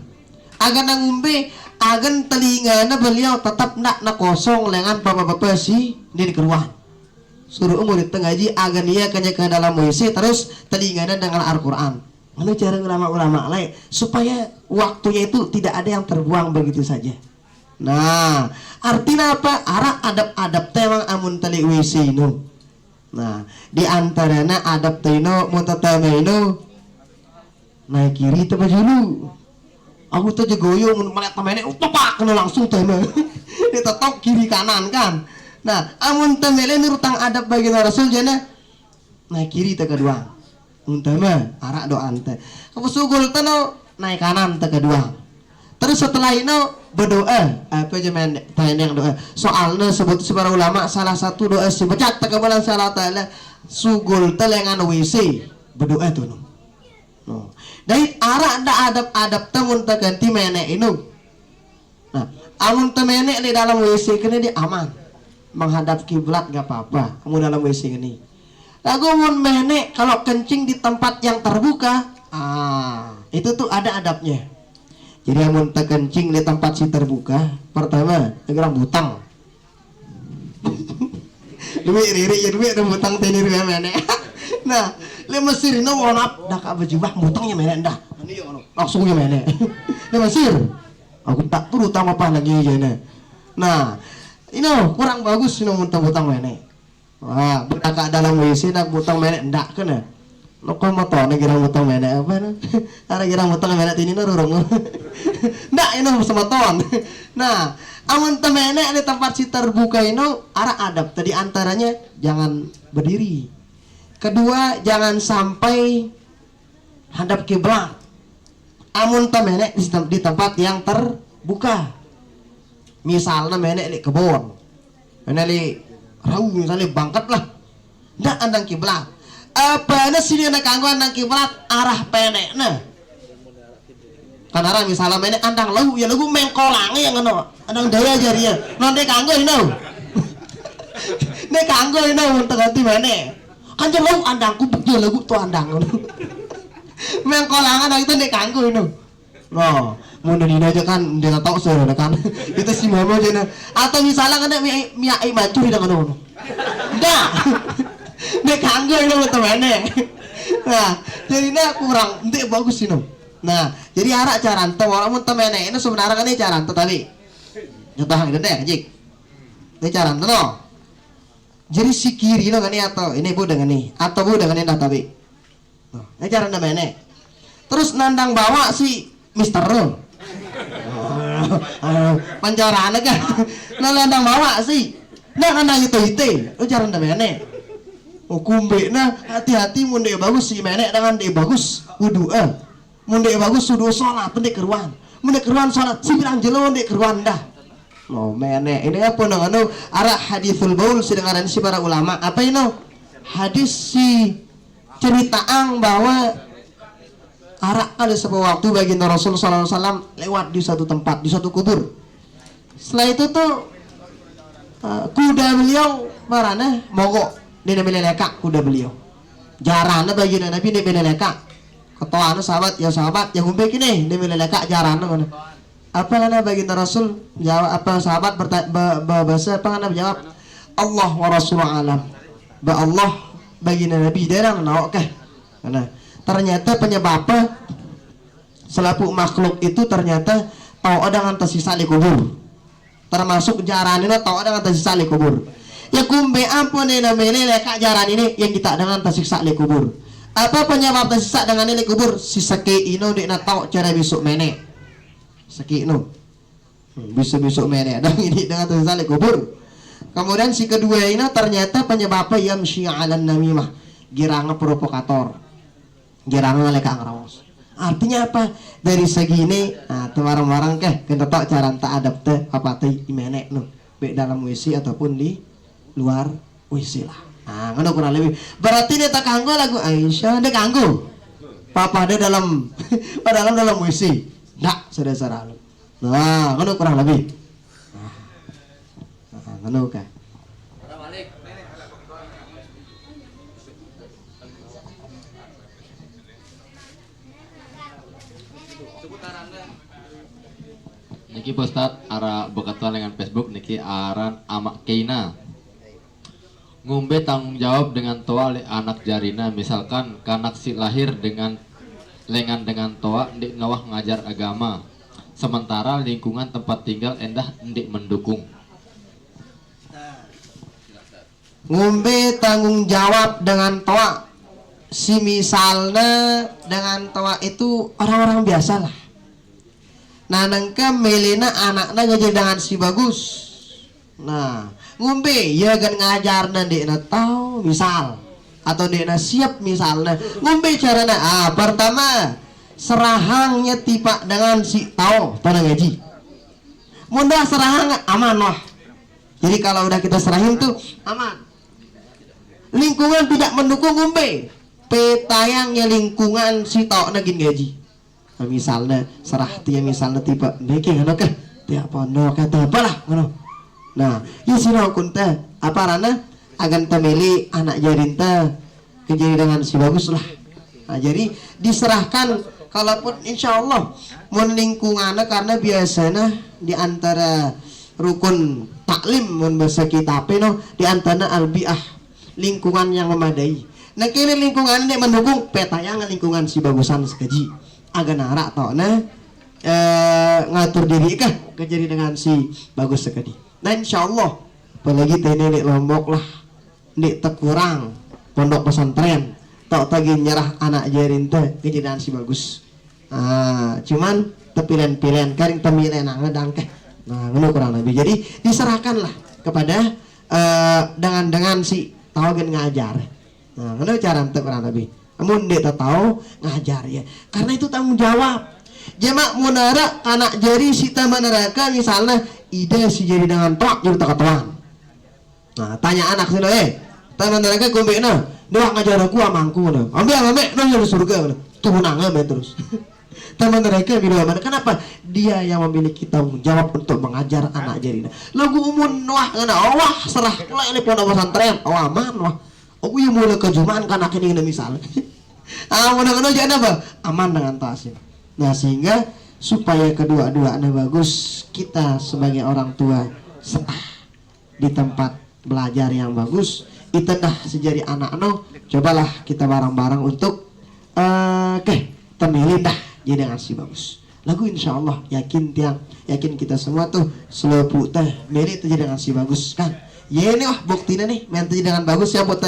Agan ngumbe agan telingana beliau tetap nak kosong lengan bapak-bapak si di keruan. Suruh murid ngaji agan dia kanya ke dalam WC terus telingana dengan Al-Quran. Mana cara ulama-ulama lain supaya waktunya itu tidak ada yang terbuang begitu saja. Nah, artinya apa? Arah adab-adab temang amun tali WC no. Nah, di antaranya adab teno muntatame no naik kiri teh dulu. Aku tuh jegoyo mun melihat temene utepak kena langsung tema. Ditetok kiri kanan kan. Nah, amun temele nurutang adab bagi Rasul jana naik kiri teh kedua. Untama arak doa teh. Kapusugul teh no naik kanan teh kedua. Terus setelah itu berdoa apa aja yang doa. Soalnya sebut para ulama salah satu doa si baca tekabalan salah taala sugul teh lengan WC berdoa tuh no. No. Dari arak ada adab-adab teh mun teh ganti menek inu. Nah, amun teh menek di dalam WC kene dia aman. Menghadap kiblat gak apa-apa kamu dalam WC ini. Lagu mun menek kalau kencing di tempat yang terbuka, itu tuh ada adabnya. Jadi amun kencing di tempat si terbuka, pertama negara butang. Duit riri ya duit ada butang tenir menek. Nah, le Mesir ini warna dah kak bejubah butangnya menek dah. Langsungnya menek. Le Mesir, aku tak perlu tambah apa lagi aja nah. Ini kurang bagus ini butang menek. Wah, budak dalam WC nak butang menek ndak kena. Lo kok mau tahu negara butang menek apa nih? Ada kira butang menek ini nurung. Ndak ini sama ton. Nah, amun menek di tempat si terbuka ini arah adab. Tadi antaranya jangan berdiri. Kedua, jangan sampai hadap kiblat. Amun menek di tempat yang terbuka. Misalnya menek di kebun, menek di raung misalnya bangkat lah, ndak andang kiblat. Apa na sini nak kanggo andang kiblat arah penek na. Kan arah misalnya menek andang lagu ya lagu mengkolangi yang ngono, andang daya jarinya, nanti kanggo ini. Nek kanggo ini untuk ganti menek. Kan lagu andangku betul lagu tu andang ngono. Mengkolangan itu nek kanggo ini. No. Mau dina aja kan dia tahu sore kan itu si mama aja atau misalnya kan mie ayam macur di dengan ono enggak dia kanggo itu temannya. Nah jadinya kurang nanti bagus sih no. Nah jadi arak caranto walaupun temannya ini sebenarnya kan ini caranto tadi nyata gitu deh jik ini caranto no. Jadi si kiri no kan ini atau ini bu dengan ini atau bu dengan ini dah tapi ini caranto temannya terus nandang bawa si Mister Ro pancaraan kan nandang bawa sih nah nandang itu lu jarang dah menek kumbe nah hati-hati mun dia bagus si menek dengan dia bagus wudu mun dia bagus wudu sholat pendek keruan mun dia keruan sholat si bilang jelo pendek keruan dah no menek ini apa nang arah hadithul baul sedangkan si para ulama apa ini hadis si ceritaang bahwa arak kali sebuah waktu baginda Rasul sallallahu alaihi wasallam lewat di satu tempat, di satu kubur. Setelah itu tuh kuda beliau marana mogok di beleleka kuda beliau. Jarana baginda Nabi di beleleka. Ketoana sahabat, ya sahabat yang ngumpe kini di beleleka jarana mana. Apa kana baginda Rasul jawab apa sahabat bahasa apa kana jawab Allah wa Rasulullah alam. Ba Allah baginda Nabi derang naok kah. Karena ternyata penyebabnya selaku makhluk itu ternyata tahu dengan tersisa di kubur, termasuk jaran ini tahu dengan tersisa di kubur. Ya kumbe ampun ini namanya leka jaran ini yang kita dengan tersiksa di kubur. Apa penyebab tersisa dengan ini kubur? Si seki ino di tahu cara besok mene seki ino besok mene ada ini dengan tersisa di kubur. Kemudian si kedua ini ternyata penyebabnya yamshi 'alan namimah, giranga provokator, giranga leka ngerawas. Artinya apa? Dari segi ini nah temarang-marang kita tahu cara tak adab teh apa teh imene no baik dalam WC ataupun di luar WC lah. Nah, ngono kurang lebih. Berarti dia tak kanggo lagu Aisyah, dia kanggo. Papa dia dalam dalam WC. Ndak, saudara-saudara. Nah, ngono kurang lebih. Nah, ngono ka. Niki Ustad ara bekatuan dengan Facebook niki aran Amak Keina. Ngombe tanggung jawab dengan toa le anak jarina, misalkan kanak si lahir dengan lengan dengan toa ndik nawah ngajar agama, sementara lingkungan tempat tinggal endah ndik mendukung. Ngombe tanggung jawab dengan toa, si misalnya dengan toa itu orang-orang biasa lah. Nah nengka melina anaknya ngajar dengan si bagus. Nah ngombe ya kan ngajar nanti na tahu misal atau dia siap misalnya ngombe caranya pertama serahangnya tipa dengan si tahu tanah ngaji mudah serahang aman wah, jadi kalau udah kita serahin tuh aman, lingkungan tidak mendukung ngombe petayangnya lingkungan si tahu nagin gaji. Nah, misalnya serah dia misalnya tiba niki ngono kah tiap pondok kata apalah ngono. Nah, ya sirau kunta apa rana agan temeli anak jarinta kejadi dengan si bagus lah. Nah, jadi diserahkan kalaupun insya Allah mun lingkungannya karena biasanya di antara rukun taklim mun bahasa kitab no di antara albiah lingkungan yang memadai. Nah, kini lingkungan ini mendukung petayang lingkungan si bagusan sekeji agan narak toh ngatur diri kah kejadi dengan si bagus sekedi. Nah insya Allah apalagi tene di Lombok lah di tekurang pondok pesantren tak tagi nyerah anak jarinta kejadian si bagus. Cuman tepilihan-pilihan karing temilihan ngedang keh. Nah ngono kurang lebih. Jadi diserahkan lah kepada dengan si tahu gen ngajar. Nah ngono cara teu kurang lebih. Namun dia tahu ngajar ya. Karena itu tanggung jawab. Jemaah munara anak jari sita meneraka misalnya ide si jadi dengan tok jadi tak ketahuan. Nah tanya anak sih teman mereka kumbe na doa ngajar aku amangku na ambil no jadi surga tuh nangga terus. Teman mereka bilang mana kenapa dia yang memiliki tanggung jawab untuk mengajar anak jarina. Lagu umun wah ngana wah serah lah ini pondok pesantren aman wah aku yang mulai kejumaan kanak ini misalnya. Mudah-mudahan jangan apa aman dengan tasim. Nah sehingga supaya kedua-duanya bagus, kita sebagai orang tua setah di tempat belajar yang bagus, itu dah sejari anak no, cobalah kita bareng-bareng untuk temilin dah jadi dengan si bagus. Lagu insya Allah yakin kita semua tuh selalu teh milih itu jadi dengan si bagus kan. Ya ini wah buktinya nih menti dengan bagus ya buat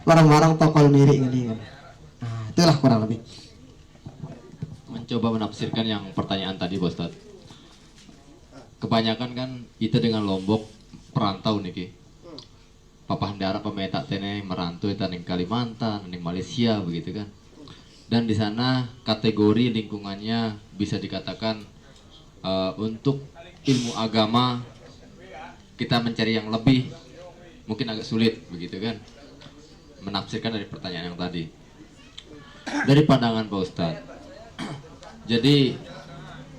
bareng-bareng tokol mirip ini. Nah itulah kurang lebih. Mencoba menafsirkan yang pertanyaan tadi Pak Ustadz. Kebanyakan kan kita dengan Lombok perantau niki. Papa hendara pemeta tene merantau itu ning Kalimantan, ning Malaysia begitu kan. Dan di sana kategori lingkungannya bisa dikatakan untuk ilmu agama kita mencari yang lebih mungkin agak sulit begitu kan. Menafsirkan dari pertanyaan yang tadi. Dari pandangan Pak Ustadz. Jadi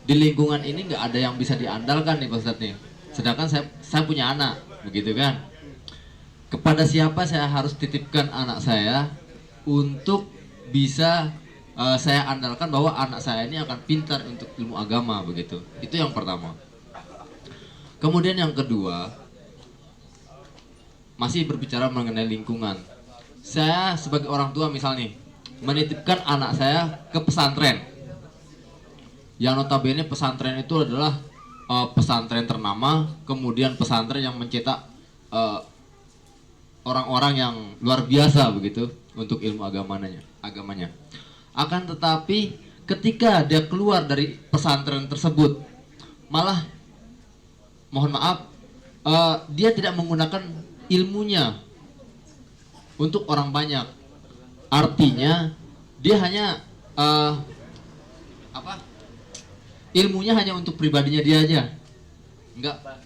di lingkungan ini nggak ada yang bisa diandalkan nih Pak Ustadz nih. Sedangkan saya punya anak, begitu kan? Kepada siapa saya harus titipkan anak saya untuk bisa saya andalkan bahwa anak saya ini akan pintar untuk ilmu agama begitu. Itu yang pertama. Kemudian yang kedua, masih berbicara mengenai lingkungan. Saya sebagai orang tua misalnya menitipkan anak saya ke pesantren. yang notabene pesantren itu adalah pesantren ternama, kemudian pesantren yang mencetak orang-orang yang luar biasa begitu untuk ilmu agamanya. Akan tetapi ketika dia keluar dari pesantren tersebut, malah mohon maaf, dia tidak menggunakan ilmunya untuk orang banyak. Artinya dia hanya ilmunya hanya untuk pribadinya dia aja,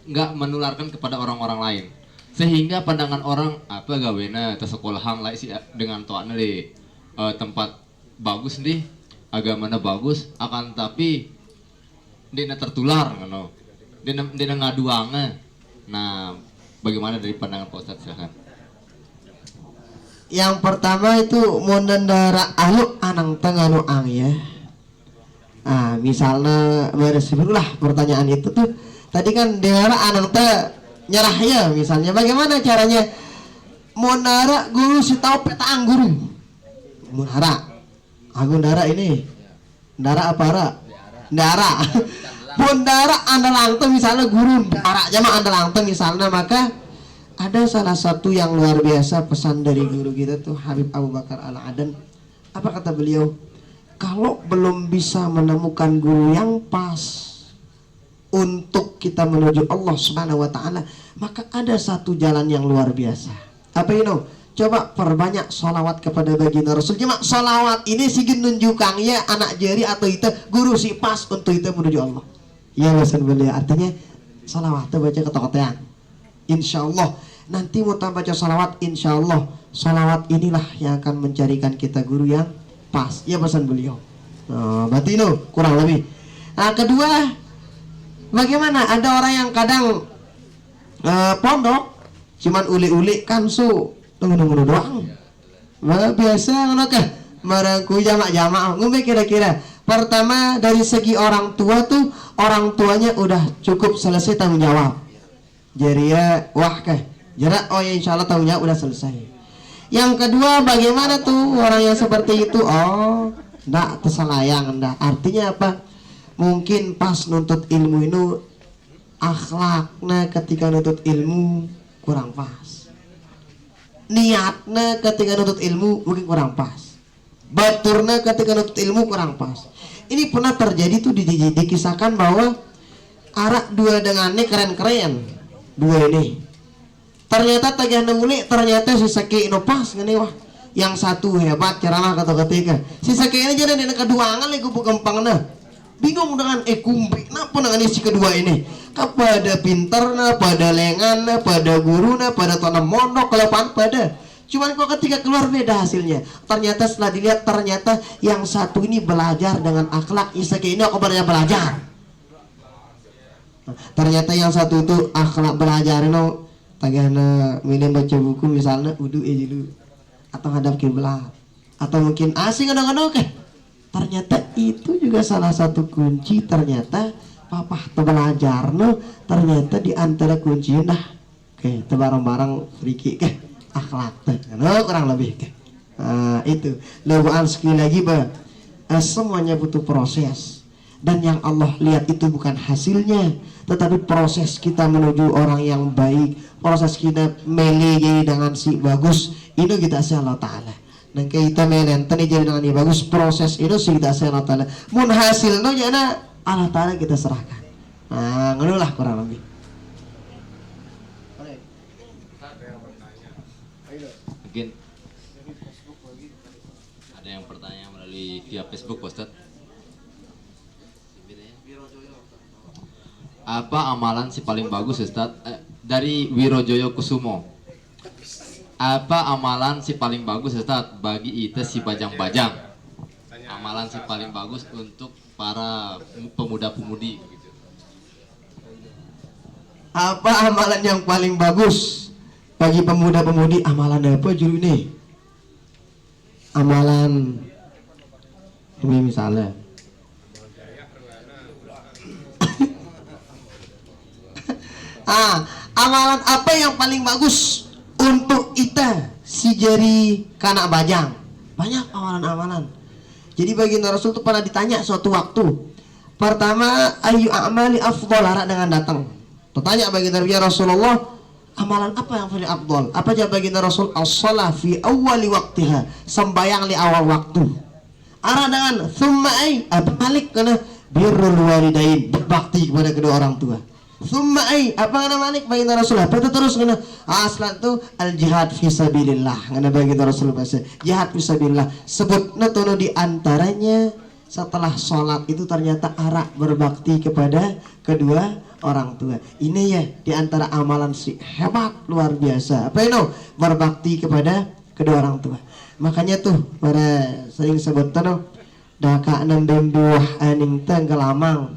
nggak menularkan kepada orang-orang lain, sehingga pandangan orang apa gawena atau sekolahan lain sih dengan toana le tempat bagus nih, agamanya bagus, akan tapi dia tertular kan, dia ngaduangan. Nah, bagaimana dari pandangan Pak Ustadz, silahkan. Yang pertama itu monandara aluk anang tenganu ang ya. Ah, misalnya bersebutlah pertanyaan itu tuh tadi kan dengar anang teh nyerah ya, misalnya bagaimana caranya monara guru si tahu petaan guru monara agung dara ini dara apa ra dara bondara andalang teh misalnya guru dara jama andalang teh misalnya, maka ada salah satu yang luar biasa pesan dari guru kita tuh Habib Abu Bakar Al-Adan. Apa kata beliau? Kalau belum bisa menemukan guru yang pas untuk kita menuju Allah Subhanahu wa taala, maka ada satu jalan yang luar biasa. Apa itu? Coba perbanyak sholawat kepada baginda Rasul. Cuma sholawat ini sigin nunjukang ya anak jari atau itu guru si pas untuk itu menuju Allah. Ya pesan beliau, artinya sholawat itu baca ketok-ketean. Insya Allah nanti mau baca sholawat, insya Allah sholawat inilah yang akan mencarikan kita guru yang pas. Ya pesan beliau. Nah, berarti itu kurang lebih. Nah, kedua, bagaimana ada orang yang kadang pondok cuman uli-uli kan tunggu doang. Biasa ngono kah? Marangku jamak-jamak. Ngombe kira-kira. Pertama dari segi orang tua tuh, orang tuanya udah cukup selesai tanggung jawab. Jadi ya wah kah? Jarak oh ya insyaallah tanggung jawab udah selesai. Yang kedua, bagaimana tuh orang yang seperti itu? Oh, ndak terselayang ndak. Artinya apa? Mungkin pas nuntut ilmu itu akhlaknya ketika nuntut ilmu kurang pas. Niatnya ketika nuntut ilmu mungkin kurang pas. Baturnya ketika nuntut ilmu kurang pas. Ini pernah terjadi tuh dikisahkan bahwa arak dua dengannya keren-keren. Dua ini. Ternyata tagihan muli, ternyata si Saki ino pas ngene wah. Yang satu hebat ceramah kata ketika. Si Saki ini jadi yang kedua angan lagi gampangna. Bingung dengan kumpi. Napa dengan si kedua ini? Kepada pinterna, pada lengana, pada guruna, pada tanam mondok, kelepan pada. Cuman kok ketika keluar beda hasilnya. Ternyata setelah dilihat ternyata yang satu ini belajar dengan akhlak, si Saki ini kok belajar. Ternyata yang satu itu akhlak belajar no tagana milih baca buku misalnya udu dulu atau hadap kiblat atau mungkin asing kadang-kadang oke. Ternyata itu juga salah satu kunci. Ternyata papa belajar no ternyata di antara kunci dah oke barang-barang friki ke akhlak teh no, kurang lebih ke. Nah, itu lewaan sekali lagi semuanya butuh proses. Dan yang Allah lihat itu bukan hasilnya, tetapi proses kita menuju orang yang baik, proses kita mele jadi dengan si bagus, itu kita asal Allah Ta'ala. Dan kita melenten jadi dengan yang bagus, proses itu sih kita asal Allah Ta'ala. Mun hasilnya jana Allah Ta'ala kita serahkan. Nah, ngonolah kurang lebih. Mungkin ada yang bertanya melalui via Facebook, Ustaz. Apa amalan si paling bagus, Ustaz? Dari Wirojoyo Kusumo. Apa amalan si paling bagus, Ustaz, bagi kita si bajang-bajang? Amalan si paling bagus untuk para pemuda-pemudi gitu. Apa amalan yang paling bagus bagi pemuda-pemudi? Amalan apa juru ini? Amalan ini misalnya amalan apa yang paling bagus untuk kita si jari kanak bajang? Banyak amalan-amalan. Jadi baginda Rasul itu pernah ditanya suatu waktu, Pertama, ayu a'mali afdol, arah dengan datang. Tertanya baginda Nabi, ya Rasulullah, amalan apa yang paling afdol? Apa jawab baginda Rasul? As-shalah fi awwali waqtiha, sembayang di awal waktu. Arah dengan thumma ay, balik kena birrul walidain, berbakti kepada kedua orang tua. Thumma ay, apa kena balik baginda Rasul? Apa itu terus kena? Aslan itu al jihad fi sabilillah. Kena baginda Rasul bahasa jihad fi sabilillah. Sebutna tono di antaranya setelah sholat itu ternyata arak berbakti kepada kedua orang tua. Ini ya di antara amalan si hebat luar biasa. Apa itu? Berbakti kepada kedua orang tua. Makanya tuh pada sering sebut tuh daka nandem buah aning tenggelamang.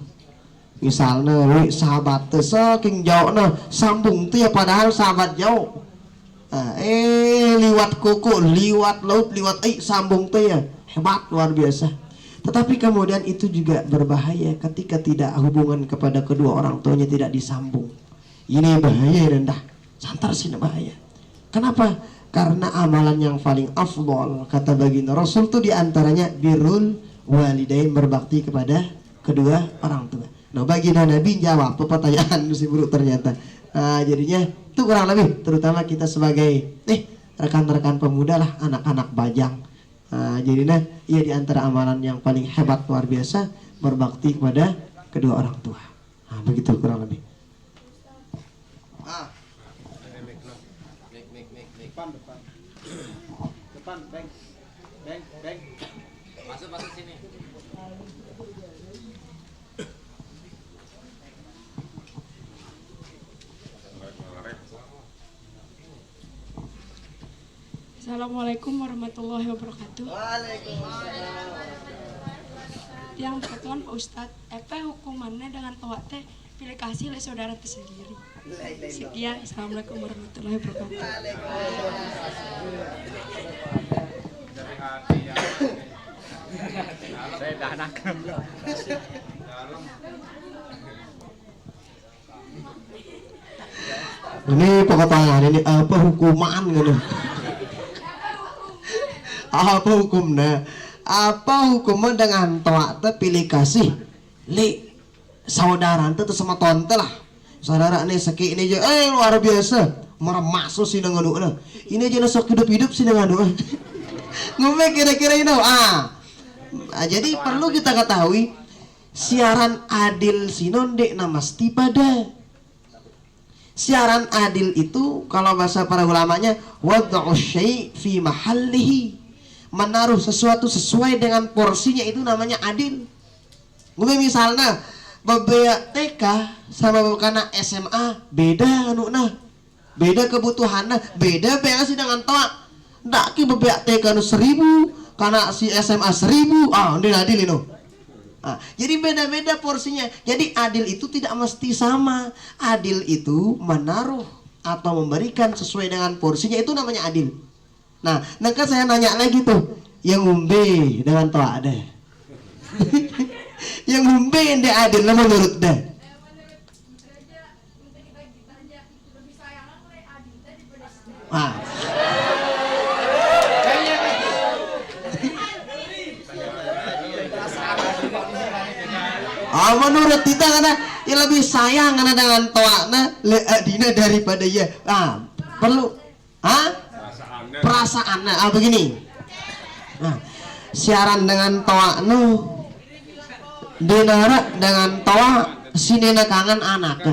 Misalnya sahabat tuh saking jauh nah sambung tuh ya padahal sahabat jauh. Liwat kuku, liwat laut, liwat sambung tuh ya hebat luar biasa. Tetapi kemudian itu juga berbahaya ketika tidak hubungan kepada kedua orang tuanya tidak disambung. Ini bahaya rendah. Santar sih bahaya. Kenapa? Karena amalan yang paling afdol kata baginda Rasul itu diantaranya birrul walidain, berbakti kepada kedua orang tua. Nah baginda Nabi jawab pertanyaan si buruk ternyata. Nah jadinya itu kurang lebih terutama kita sebagai rekan-rekan pemuda lah, anak-anak bajang. Nah, jadinya ia diantara amalan yang paling hebat luar biasa berbakti kepada kedua orang tua. Nah, begitu kurang lebih. Depan, bang. Masuk sini. Assalamualaikum warahmatullahi wabarakatuh. Yang pertama Pak Ustadz, apa hukumannya dengan toa teh pilih kasih oleh saudara tersendiri? Sekian, assalamualaikum warahmatullahi wabarakatuh. Saya dah nak. Ini pokoknya ini apa hukuman gitu? Apa hukumnya? Apa hukumnya dengan toa teh pilih kasih li saudara teh sama tonte lah. Saudara nih seki ini aja luar biasa. Meremasu sih dengan doa. Ini aja sok hidup sih dengan doa. Ngomong kira-kira ini jadi perlu kita ketahui siaran adil sinonde namasti pada. Siaran adil itu kalau bahasa para ulamanya wad'u syai' fi mahallihi, menaruh sesuatu sesuai dengan porsinya, itu namanya adil. Gue misalnya bebea TK sama bebekana SMA beda anuna, beda kebutuhannya, beda bea sih dengan toa. Ndak ki bebea TK nu 1000 karena si SMA 1000, ini adil itu. Jadi beda-beda porsinya. Jadi adil itu tidak mesti sama. Adil itu menaruh atau memberikan sesuai dengan porsinya, itu namanya adil. Nah kan saya nanya lagi tuh, yang ngombe dengan toa ada. Yang ngombe ende adil lah menurut dah. Menurut kita karena yang lebih sayang karena dengan toakna dina daripada ya. Perlu perasaannya. Begini. Siaran dengan toaknu dinara dengan toa sinena kangen anak.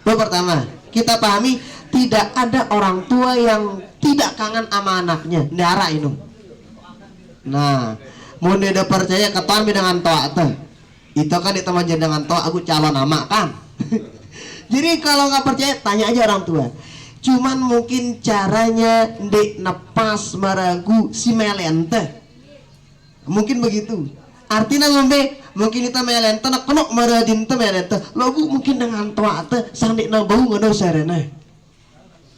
Itu pertama. Kita pahami tidak ada orang tua yang tidak kangen sama anaknya. Ndara ini. Nah, mau dia percaya ketuan dengan toa tuh. Itu kan diteman dengan toa aku calon nama kan. Jadi kalau nggak percaya tanya aja orang tua. Cuman mungkin caranya ndek nepas meragu si melente. Mungkin begitu. Artinya ngombe mungkin itu melente nak kenok maradin te melente. Lagu mungkin dengan toa te sang ndek bau ngono sarena.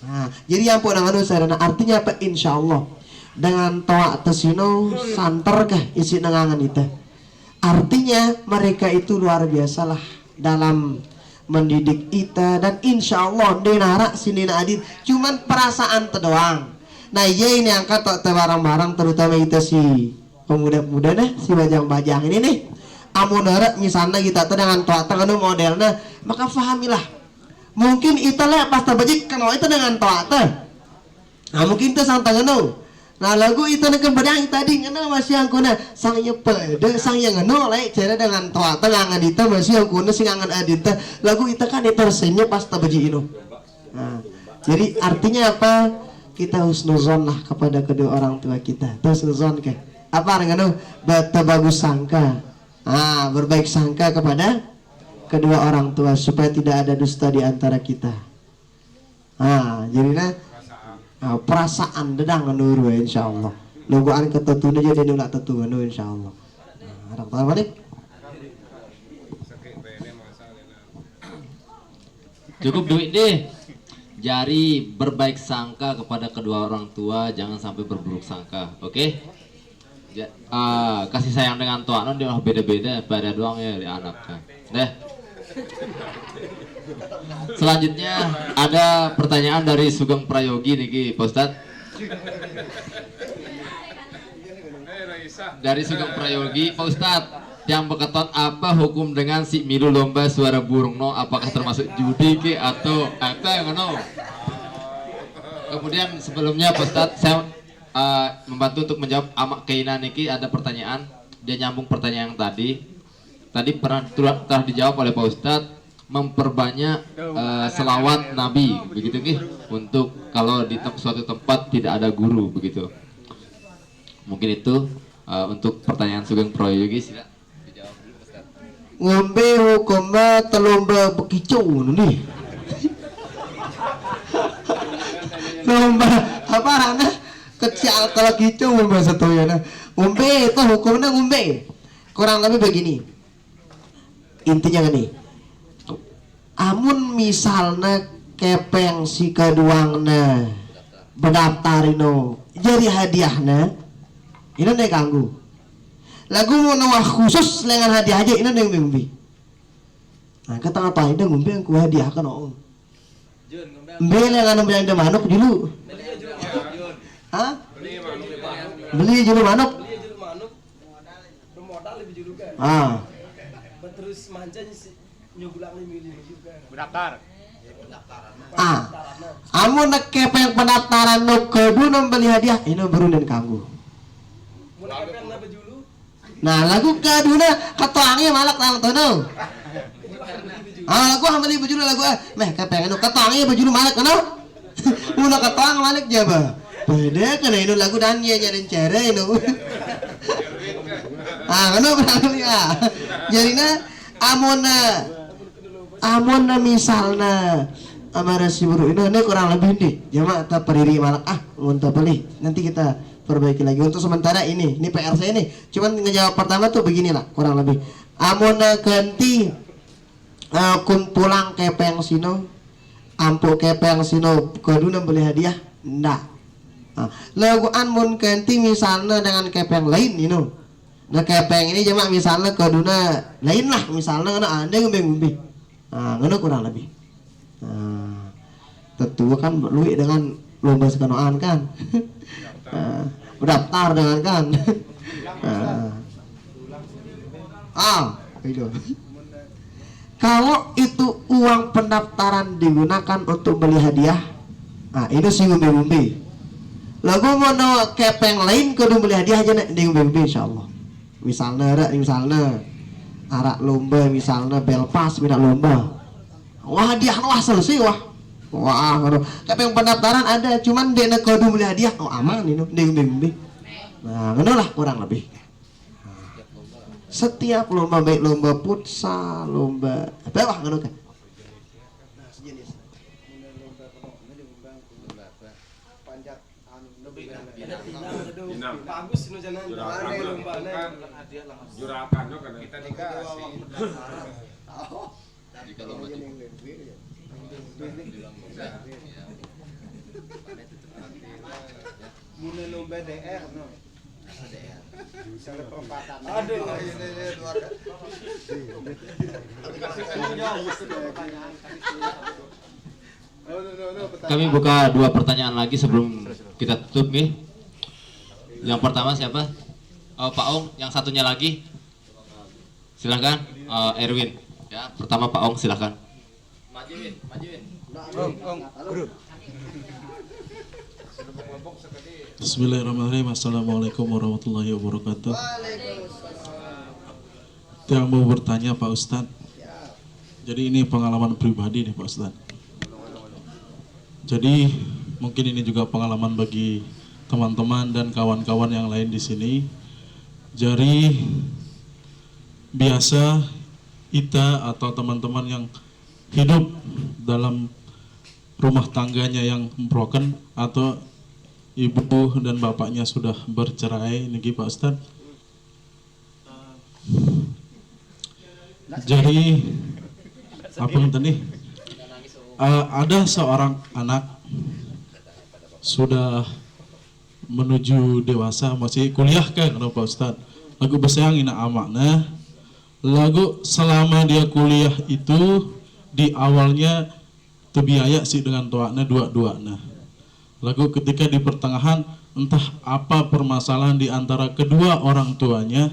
Nah, jadi ampun ngono sarena artinya apa? Insyaallah dengan toa te sino santer kah isi nengangan itu. Artinya mereka itu luar biasa lah dalam mendidik kita, dan insya Allah denara sini adil cuman perasaan doang. Nah iya ini angkat barang-barang terutama itu si pemuda-pemuda nih, si bajang-bajang ini nih amunara misalnya kita teh dengan toa teh anu modelna, maka fahamilah. Mungkin ita le pas tabajik kana itu dengan toa teh. Nah mungkin teh sang tangeuneun. Nah lagu itu nekem bedang tadi ngana masih yang kuna sang pede sang yang ngeno lain cara dengan toa tangan itu masih yang kuna sing angan adita lagu itu kan tersenyum pas tabaji inu. Nah, jadi artinya apa? Kita husnuzon lah kepada kedua orang tua kita. Husnuzon ke apa ngano bata bagus sangka. Ah berbaik sangka kepada kedua orang tua supaya tidak ada dusta di antara kita. Ah jadinya perasaan dedang nuru insyaallah. Logoan ketetuna jadi nula tetu anu insyaallah. Harap tahu balik. Cukup duit deh. Jari berbaik sangka kepada kedua orang tua, jangan sampai berburuk sangka. Oke? Kasih sayang dengan tua non dia beda-beda pada doang ya di anak kan. Deh. Selanjutnya ada pertanyaan dari Sugeng Prayogi nih Pak Ustadz. Dari Sugeng Prayogi, Pak Ustadz, yang beketon apa hukum dengan si milu lomba suara burung no? Apakah termasuk judi ki atau apa yang no? Kemudian sebelumnya Pak Ustadz saya membantu untuk menjawab amak Keina niki ada pertanyaan, dia nyambung pertanyaan yang tadi telah dijawab oleh Pak Ustadz. Memperbanyak selawat Nabi begitu nih untuk kalau di suatu tempat tidak ada guru begitu. Mungkin itu untuk pertanyaan Sugeng Prayogi sila dijawab dulu Ustaz. Ngombe hukumnya telomba bekicau nih. Lomba apa rana kecil kalau kicau bahasa toyana. Ngombe itu hukumnya ngombe. Kurang lebih begini. Intinya nih. Amun misalnya kepeng si keduangna berdaftarino jadi hadiahna ini nih kanggu lagu mau nawah khusus dengan hadiah aja ini nih ngumbi nah kata apa ini ngumbi yang ku hadiah kan om beli dengan ngambil yang manuk dulu hah beli julu manuk ah terus mancanya nyugulang milih juga Berdaftar. Amun kepeng pendaftaran nu kudu beli hadiah ini berunin kanggo. Nah lagu kaduna ketoangnya malak lang tono. Lagu hambali bujulu lagu meh kepeng nu ketoangnya bujulu malak kono. Mun ketoang malak jaba. Beda kana ini lagu dan nya nyari cere ini. Kono berarti Jarina amun misalnya amara si buru ini kurang lebih nih jamaah tak periri malak untuk beli nanti kita perbaiki lagi untuk sementara ini PR saya ini cuman ngejawab pertama tuh beginilah kurang lebih amun ganti kun pulang kepeng sino ampu kepeng sino kudu beli hadiah ndak laguan mun ganti misalnya dengan kepeng lain ini nah kepeng ini jemaah misalnya kaduna lain lah misalnya ada ngumbi ngono kurang lebih tentu kan luwih dengan lomba sekanoan kan berdaftar dengan kan itu kalau itu uang pendaftaran digunakan untuk beli hadiah itu sih ngumbi-ngumbi lagu mau kepeng lain kudu beli hadiah aja nih ngumbi-ngumbi insyaallah misalnya arak lomba misalnya belpas minat lomba wah hadiah wah selesai wah tapi yang pendaftaran ada cuman dia kudu beli hadiah aman ini ding nah ngono lah kurang lebih setiap lomba baik lomba futsal lomba apa wah ngono kan bagus nu jalan Jurakan kan kita dikasih. Jika lomba mulai lomba DR no. Kami buka dua pertanyaan lagi sebelum kita tutup nih. Yang pertama siapa? Oh, Pak Ong, yang satunya lagi. Silahkan Erwin. Ya, pertama Pak Ong silahkan. Majuin. Bismillahirrahmanirrahim. Assalamualaikum warahmatullahi wabarakatuh. Yang mau bertanya Pak Ustadz. Jadi ini pengalaman pribadi nih Pak Ustadz. Jadi mungkin ini juga pengalaman bagi teman-teman dan kawan-kawan yang lain di sini. Jadi biasa kita atau teman-teman yang hidup dalam rumah tangganya yang broken atau ibu dan bapaknya sudah bercerai niki Pak Ustadz. Jadi apa yang tadi? Ada seorang anak sudah menuju dewasa, masih kuliah kan Pak Ustadz. Lagu besayang ina amakna. Lagu selama dia kuliah itu di awalnya terbiaya sih dengan tuaknya dua-duanya. Lalu ketika di pertengahan entah apa permasalahan di antara kedua orang tuanya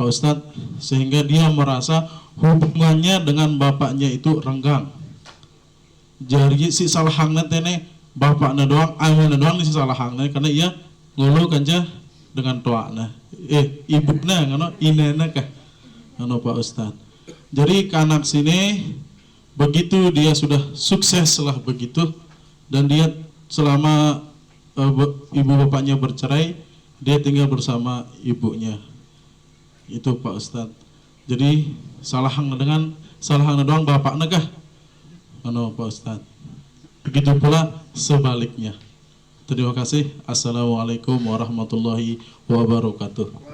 Pak Ustadz, sehingga dia merasa hubungannya dengan bapaknya itu renggang. Jadi si salahangna tene bapaknya doang, ayahnya doang si salahangna karena ia ngulu kanja dengan tuaknya. Ibunya ngono inena kah? Ngono Pak Ustadz. Jadi kanak sini begitu dia sudah sukses lah begitu dan dia selama ibu bapaknya bercerai, dia tinggal bersama ibunya. Itu Pak Ustadz. Jadi salahang doang bapaknya kah? Ano Pak Ustadz. Begitu pula sebaliknya. Terima kasih. Assalamualaikum warahmatullahi wabarakatuh.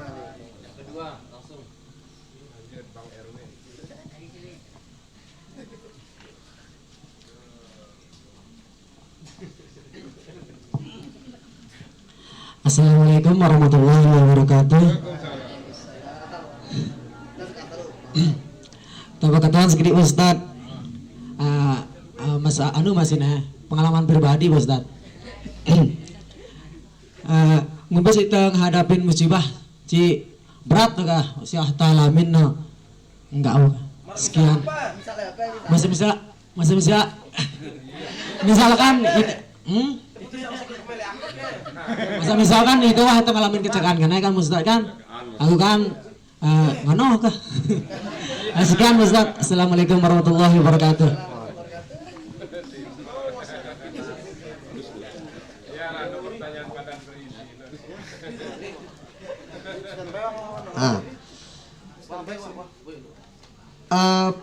Assalamualaikum warahmatullahi wabarakatuh. Tabakatan sedikit Ustad. Masa masih pengalaman pribadi Ustad. Ngumpul kita menghadapin musibah ci berat kah si alamin enggak sekian. Masih bisa misalkan misalkan itu wah itu ngalamin kecelakaan kan Ustaz kan aku kan ngono kah. Sekian Ustaz. Assalamualaikum warahmatullahi wabarakatuh.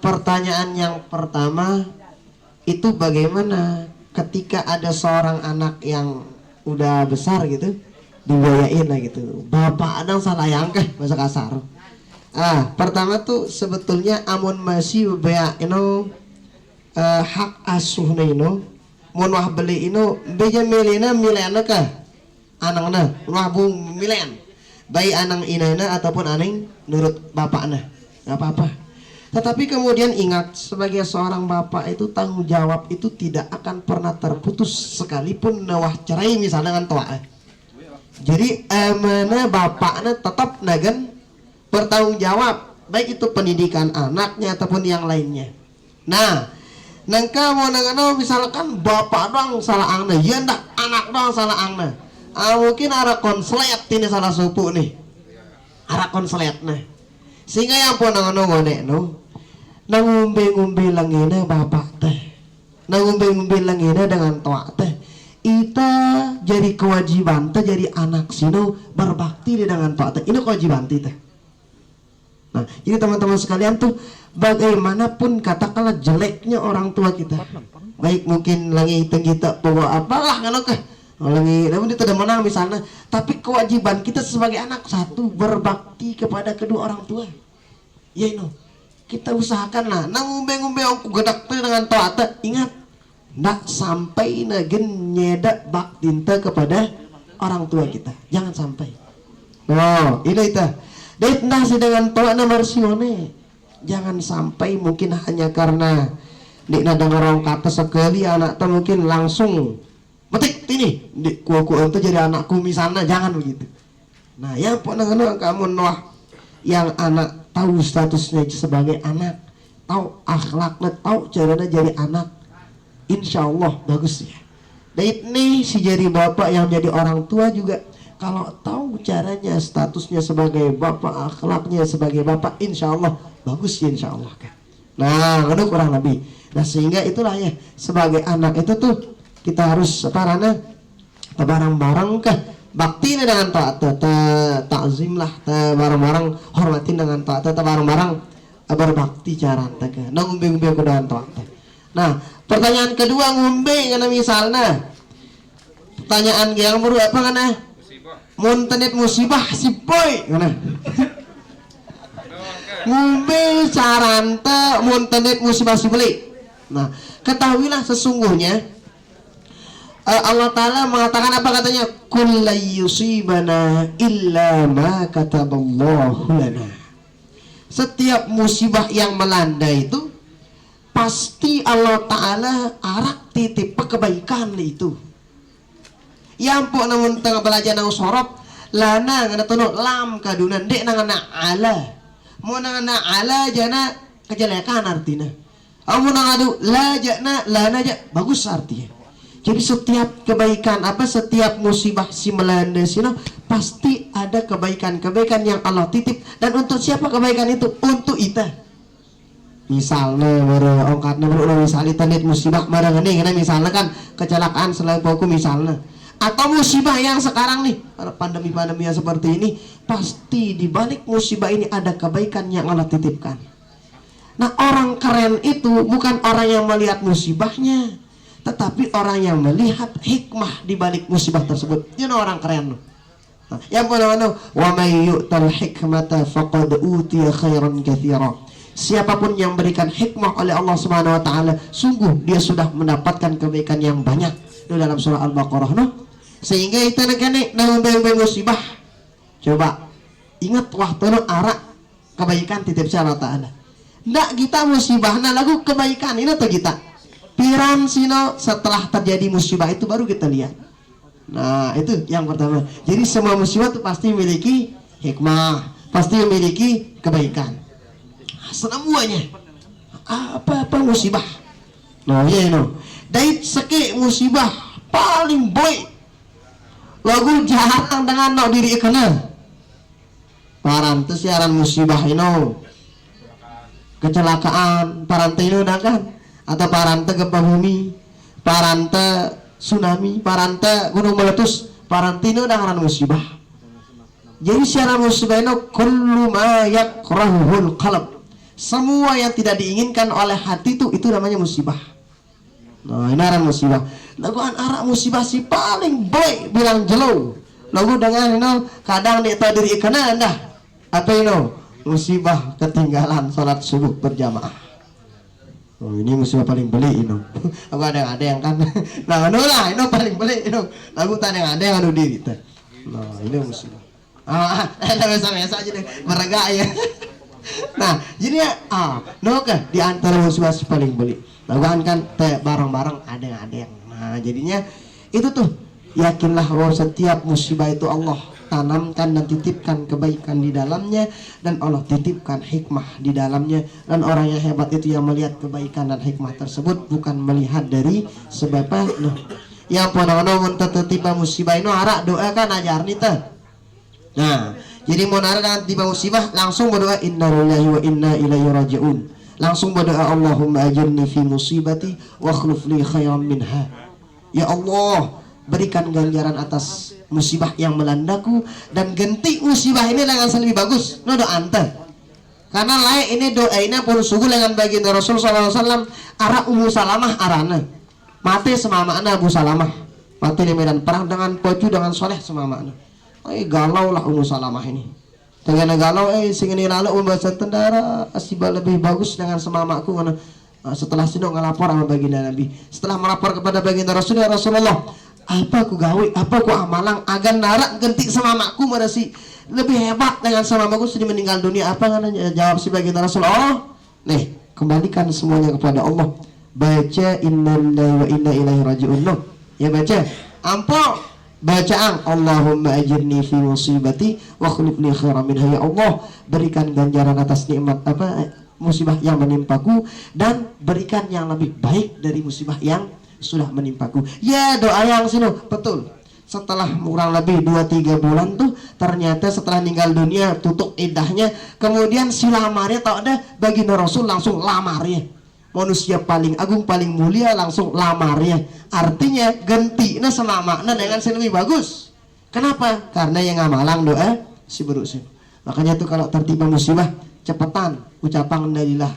Pertanyaan yang pertama itu bagaimana ketika ada seorang anak yang udah besar gitu dibiayain lah gitu, bapak adang salah yangkeh bahasa kasar. Pertama tuh sebetulnya amun masih bea hak asuhna mun wah beli beja milena kah anangna wah bung milen baik anang inana ataupun aneng nurut bapakna nggak apa-apa. Tetapi kemudian ingat, sebagai seorang bapak itu tanggung jawab itu tidak akan pernah terputus sekalipun nawah cerai misalnya dengan tua. Jadi mana bapaknya tetap nagan bertanggung jawab, baik itu pendidikan anaknya ataupun yang lainnya. Nah, nangka mau nangano misalkan bapak doang salah angna, ya ndak anak doang salah angna. Mungkin arah konslet ini salah supu nih, arah konslet nih. Sehingga yang pun nangano ngone nangumbe-ngumbe langina bapak teh, nangumbe-ngumbe langina dengan tua teh. Ita jadi kewajiban teh jadi anak sino berbakti dengan tua teh. Ini kewajiban teh. Nah, jadi teman-teman sekalian tuh bagaimanapun katakanlah jeleknya orang tua kita, baik mungkin langi kita bawa apalah ngono kah, langi namun itu udah menang misalnya, tapi kewajiban kita sebagai anak satu berbakti kepada kedua orang tua. Ya kita usahakan lah, ngumbe-ngumbe aku gedak dengan tua teh, ingat ndak sampai nagen nyeda baktinta kepada orang tua kita, jangan sampai. Oh, ini itu. Dek nasi dengan tua na marsione. Jangan sampai mungkin hanya karena dik nada orang kata sekali anak tuh mungkin langsung petik ini dik kuku itu jadi anakku misalnya, jangan begitu. Nah, yang pernah kamu wah yang anak tahu statusnya sebagai anak, tahu akhlaknya, tahu caranya jadi anak, insya Allah bagus ya. Dan ini si jadi bapak yang jadi orang tua juga, kalau tahu caranya, statusnya sebagai bapak, akhlaknya sebagai bapak, insya Allah bagus ya, insya Allah kan. Nah, itu kurang lebih. Nah, sehingga itulah ya, sebagai anak itu tuh kita harus bareng-bareng kah bakti dengan taat, takzim lah, bareng-bareng hormatin dengan taat, bareng-bareng berbakti cara tega. Nah, ngumbe-ngumbe ke dengan taat. Nah, pertanyaan kedua ngumbe karena misalnya pertanyaan yang baru apa kana? Muntenet musibah si boy kana. Ngumbe caranta muntenet musibah si beli. Nah, ketahuilah sesungguhnya Allah Ta'ala mengatakan apa katanya? Qul la yusibana illa ma kataballahu lana. Setiap musibah yang melanda itu pasti Allah Ta'ala arak titip kebaikan itu. Yang pun namun tengah belajar nang sorop lana ngana tono lam kadunan dek nangana ala. Mau nangana ala jana kejelekan artinya. Amun nangadu la jana lana aja bagus artinya. Jadi setiap kebaikan setiap musibah si melanda sino pasti ada kebaikan-kebaikan yang Allah titip. Dan untuk siapa kebaikan itu? Untuk kita. Misalnya ongkatnya misalnya tanit musibah marang ini misalnya kan kecelakaan selain pokok misalnya, atau musibah yang sekarang nih pandemi-pandemi yang seperti ini, pasti di balik musibah ini ada kebaikan yang Allah titipkan. Nah, orang keren itu bukan orang yang melihat musibahnya, tetapi orang yang melihat hikmah di balik musibah tersebut. Itu orang keren. Nah, yang pertama, wa may yu'tal hikmata faqad utiya khairan katsira. Siapapun yang berikan hikmah oleh Allah Subhanahu wa taala, sungguh dia sudah mendapatkan kebaikan yang banyak. Itu dalam surah Al-Baqarah, no? Sehingga itu nekane nang musibah. Coba ingat waktu nu arak kebaikan titip Allah Taala. Ndak kita musibahna lagu kebaikan ini tuh kita. Piran sino setelah terjadi musibah itu baru kita lihat. Nah, itu yang pertama. Jadi semua musibah itu pasti memiliki hikmah, pasti memiliki kebaikan. Semuanya. Apa musibah? No, ya no. Dari seki musibah paling boy. Lagu jarang dengan no diri kena. Parantes siaran musibah ino. Kecelakaan, parante ino kan? Atau parante gempa bumi, parante tsunami, parante gunung meletus, parante ino dengan musibah. Jadi siaran musibah ino kullu ma yakrahuhul qalb. Semua yang tidak diinginkan oleh hati itu namanya musibah. Nah, ini arah musibah. Lagu arah musibah si paling baik bilang jelo. Lagu dengan ini kadang dia tahu diri kena anda. Apa ini? Musibah ketinggalan sholat subuh berjamaah. Oh, ini musibah paling beli ini. Aku ada yang kan. Nah, lah ini paling beli ini. Lagu tadi ada yang anu diri. Nah, ini musibah. Biasa aja deh, merega ya. Nah, jadi di antara musibah paling beli. Lagu kan bareng-bareng ada yang. Nah, jadinya itu tuh yakinlah bahwa setiap musibah itu Allah tanamkan dan titipkan kebaikan di dalamnya, dan Allah titipkan hikmah di dalamnya. Dan orang yang hebat itu yang melihat kebaikan dan hikmah tersebut, bukan melihat dari sebabnya. Nah, yang pono-pono mun tiba musibah itu arak doa kan ajar nita. Nah, jadi mau nara tiba musibah langsung berdoa inna lillahi wa inna ilaihi rajiun. Langsung berdoa Allahumma ajirni fi musibati wa akhlif li khairan minha. Ya Allah, berikan ganjaran atas musibah yang melandaku dan ganti musibah ini dengan lebih bagus. No doa ante. Karena lain ini doa ini pun sugu dengan baginda Rasul SAW. Arah Ummu Salamah arana. Mati semamana Abu Salamah. Mati di medan perang dengan poju dengan soleh semamana. Galau lah Ummu Salamah ini. Tengah galau sing ini lalu bahasa tendara asibah lebih bagus dengan semamaku karena setelah sini ngelapor sama baginda Nabi. Setelah melapor kepada baginda Rasulullah, Rasulullah, apa aku gawe, apa aku amalang agar narak ganti semamaku merasi lebih hebat dengan semamaku sudah meninggal dunia. Apa kan jawab si baginda Rasulullah? Nih, kembalikan semuanya kepada Allah. Baca inna lillahi wa inna ilaihi raji'un. Ya baca. Ampun bacaan Allahumma ajirni fi musibati wa khulif li khairan minha. Ya Allah, berikan ganjaran atas nikmat musibah yang menimpaku dan berikan yang lebih baik dari musibah yang sudah menimpaku. Ya, doa yang sini betul. Setelah kurang lebih 2-3 bulan tuh ternyata setelah meninggal dunia tutup idahnya, kemudian si lamarnya tak ada bagi Rasul langsung lamarnya. Manusia paling agung paling mulia langsung lamarnya. Artinya gantinya sama makna dengan yang lebih bagus. Kenapa? Karena yang ngamalang doa si berusin. Makanya tuh kalau tertimpa musibah cepetan ucapan alhamdulillah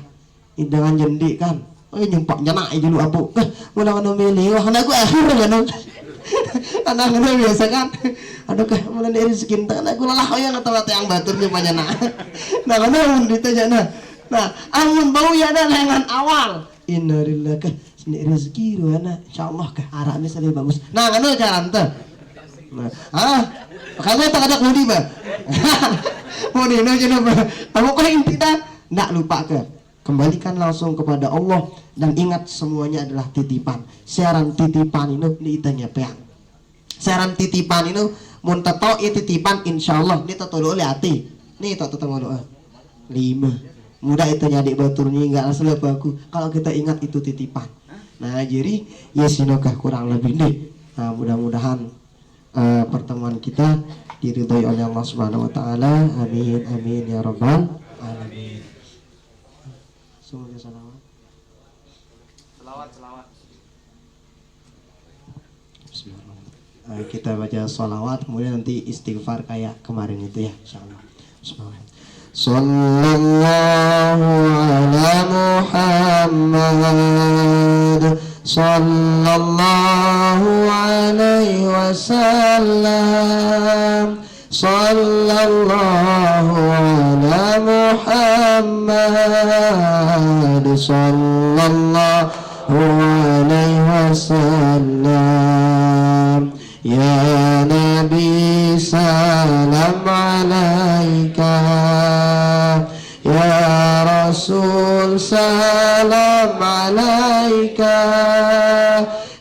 dengan jendik kan. Oh nyempak nyenak dulu abu. Mula-mula milih wah anak gue akhir kan. Anak-anak biasa kan. Aduh kah mulai dari rezeki tangan aku lelah yang atau yang baturnya banyak nak. Nah karena mun ditanya nah amun bau ya ada lengan awal. Innalillahi kah sini rezeki ruana insyaallah kah arahnya lebih bagus. Nah kan cara ente. Nah, kamu tak ada kudi ba. Mau dino jangan ba. Kamu kau inti dah. Ndak lupa ke. Kembalikan langsung kepada Allah dan ingat semuanya adalah titipan. Siaran titipan itu ditanya peang. Siaran titipan itu mun tato ya titipan insyaallah ini tato oleh hati. Nih tato doa 5. Mudah itu nyadik baturnya enggak asal aku. Kalau kita ingat itu titipan. Nah jadi ya sinokah kurang lebih nih. Nah mudah-mudahan pertemuan kita diridhoi oleh Allah Subhanahu wa taala. Amin amin ya rabbal alamin. Semoga salawat. Bismillahirrahmanirrahim. Kita baca sholawat kemudian nanti istighfar kayak kemarin itu ya insyaallah. Bismillahirrahmanirrahim. Sallallahu ala Muhammad sallallahu alaihi wasallam. Sallallahu ala Muhammad sallallahu alaihi wasallam. Ya Nabi salam alaika, ya Rasul salam alaika,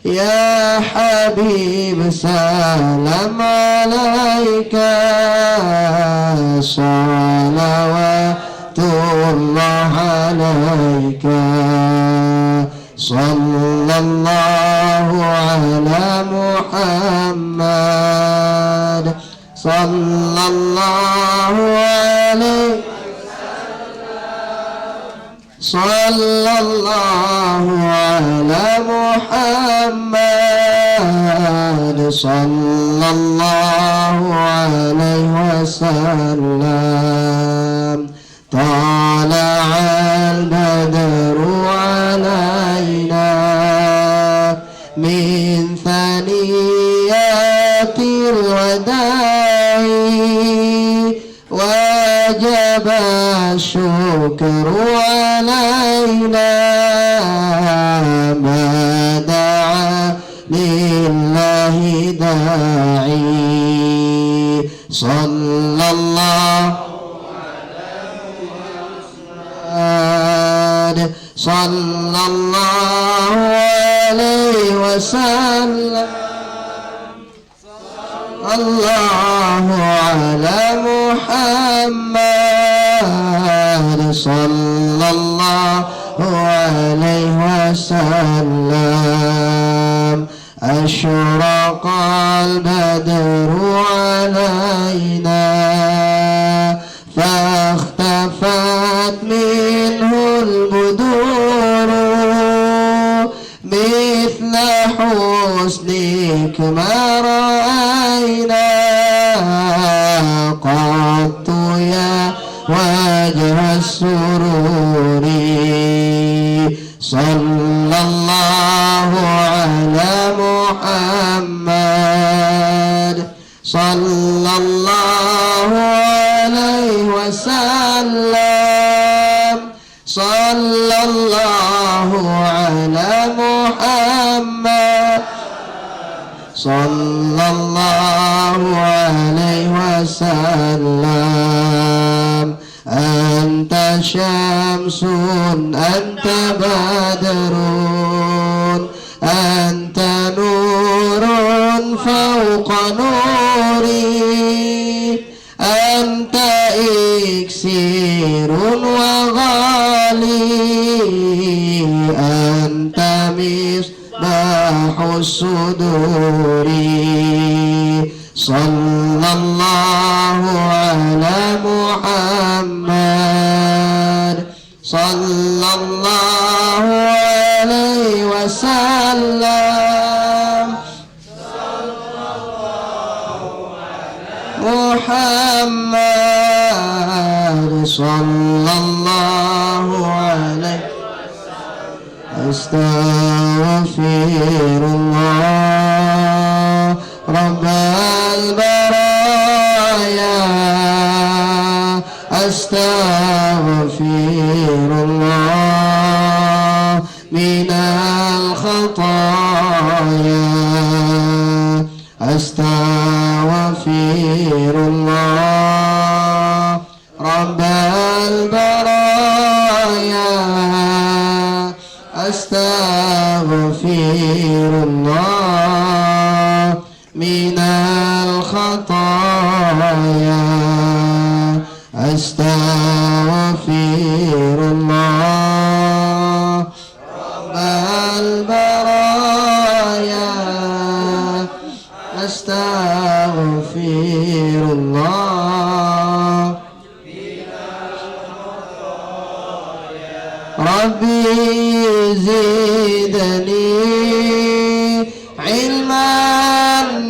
ya Habib salam alaika, salawatullah alaika, sallallahu ala Muhammad sallallahu alaihi sallallahu ala Muhammad sallallahu alaihi wasallam. Tala'al badru alaina min thaniyatil wada'i wajaba syukru alaina ma da'a lillahi da'i sallallahu sallallahu alaihi wasallam. Allahu ala Muhammad sallallahu alaihi wasallam. Asyraqal badru alaina فاختفت منه البدور مثل حسنك ما رأينا قط يا وجه السرور صلى الله على محمد صلى الله عليه وسلم صلى الله على محمد صلى الله عليه وسلم. أنت شمس أنت بدر أنت نور فوق نور أنت مصباح الصدور صلى الله على محمد صلى الله عليه وسلم محمد صلى الله عليه أستغفر الله رب البرايا أستغفر الله من الخطايا أستغفر الله رب البرايا أستغفر الله من الخطايا أستغفر الله رب البرايا أستغفر الله ربي زدني علما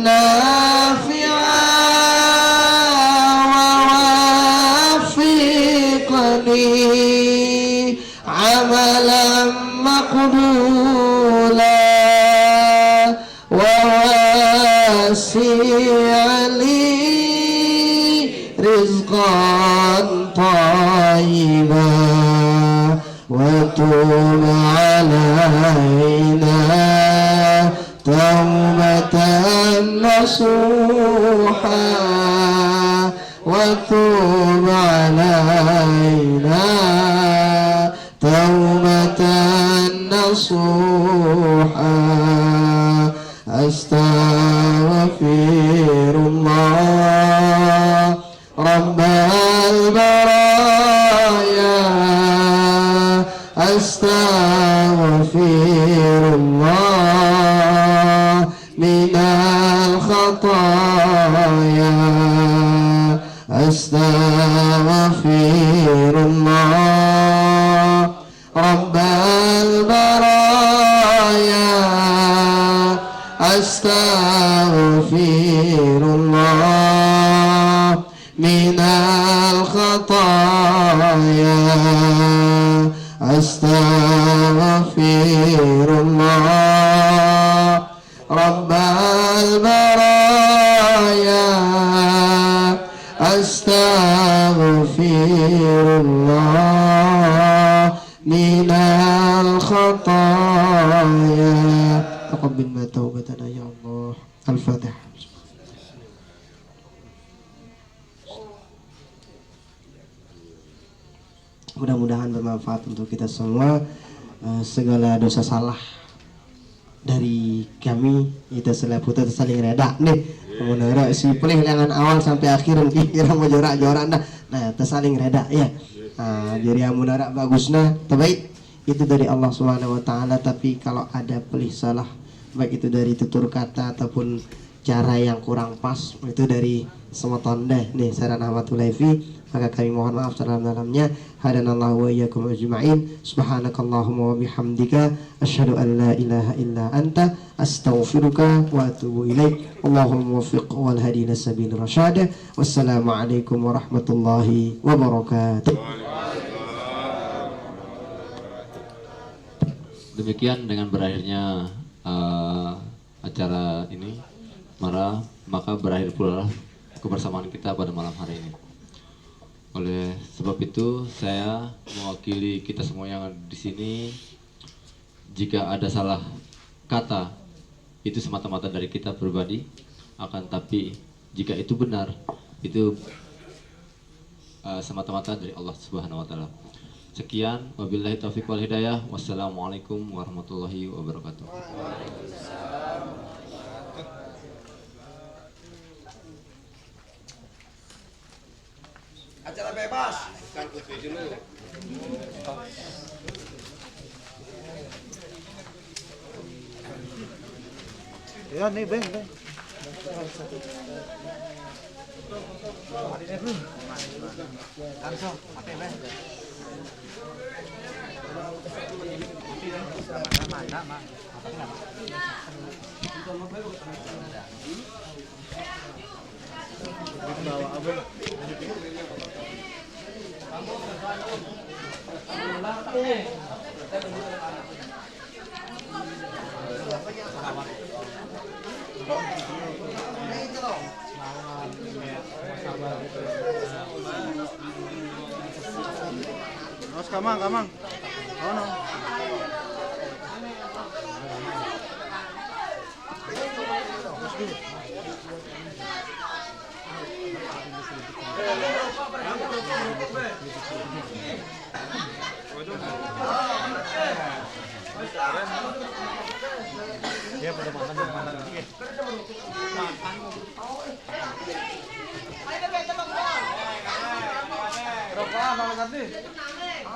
نافعا ووفقني عملا مقبولا ووسع لي رزقا طيبا وتوب علينا توبة نصوحا وتوب علينا توبة نصوحا أستغفر الله رب البرايا أستغفر الله من الخطايا أستغفر الله رب البرايا أستغفر الله من الخطايا أستغفر الله رب البرايا أستغفر الله من الخطايا تقبل ما توبتنا يا الله. الفاتحة. Mudah-mudahan bermanfaat untuk kita semua. Segala dosa salah dari kami kita selalu saling reda nih. Menurut si pelih dengan awal sampai akhir kira mau jorak-jorak nah tersaling reda ya. Jadi yang mudarat bagusnya terbaik itu dari Allah Subhanahu wa taala, tapi kalau ada pelih salah baik itu dari tutur kata ataupun cara yang kurang pas itu dari semua tonda nih saran Ahmadul Laifi, maka kami mohon maaf dalam-dalamnya. Hadanallahu wa iyyakum ajma'in. Subhanakallahumma wa bihamdika asyhadu an la ilaha illa anta astaghfiruka wa atubu ilaik. Allahumma waffiq wal hadina sabil rasyad. Wassalamu alaikum warahmatullahi wabarakatuh. Demikian dengan berakhirnya acara ini, maka berakhir pula kebersamaan kita pada malam hari ini. Oleh sebab itu, saya mewakili kita semua yang ada di sini. Jika ada salah kata, itu semata-mata dari kita pribadi. Akan tapi jika itu benar, itu semata-mata dari Allah Subhanahu wa taala. Sekian, wabillahi taufiq wal hidayah. Wassalamualaikum warahmatullahi wabarakatuh. Acara bebas. Ya nih beng. Mas kamang. Oh no. Ya pada makan. Terokokan Bang Ganti.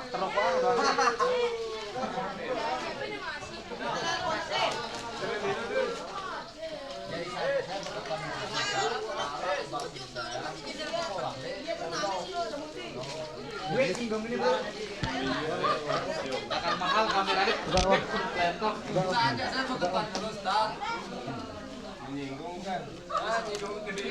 Terokokan Bang. Akan mahal kameranya. Laptop. Saja saya mau depan dulu, Ustaz. Menyinggung kan? Menyinggung gede.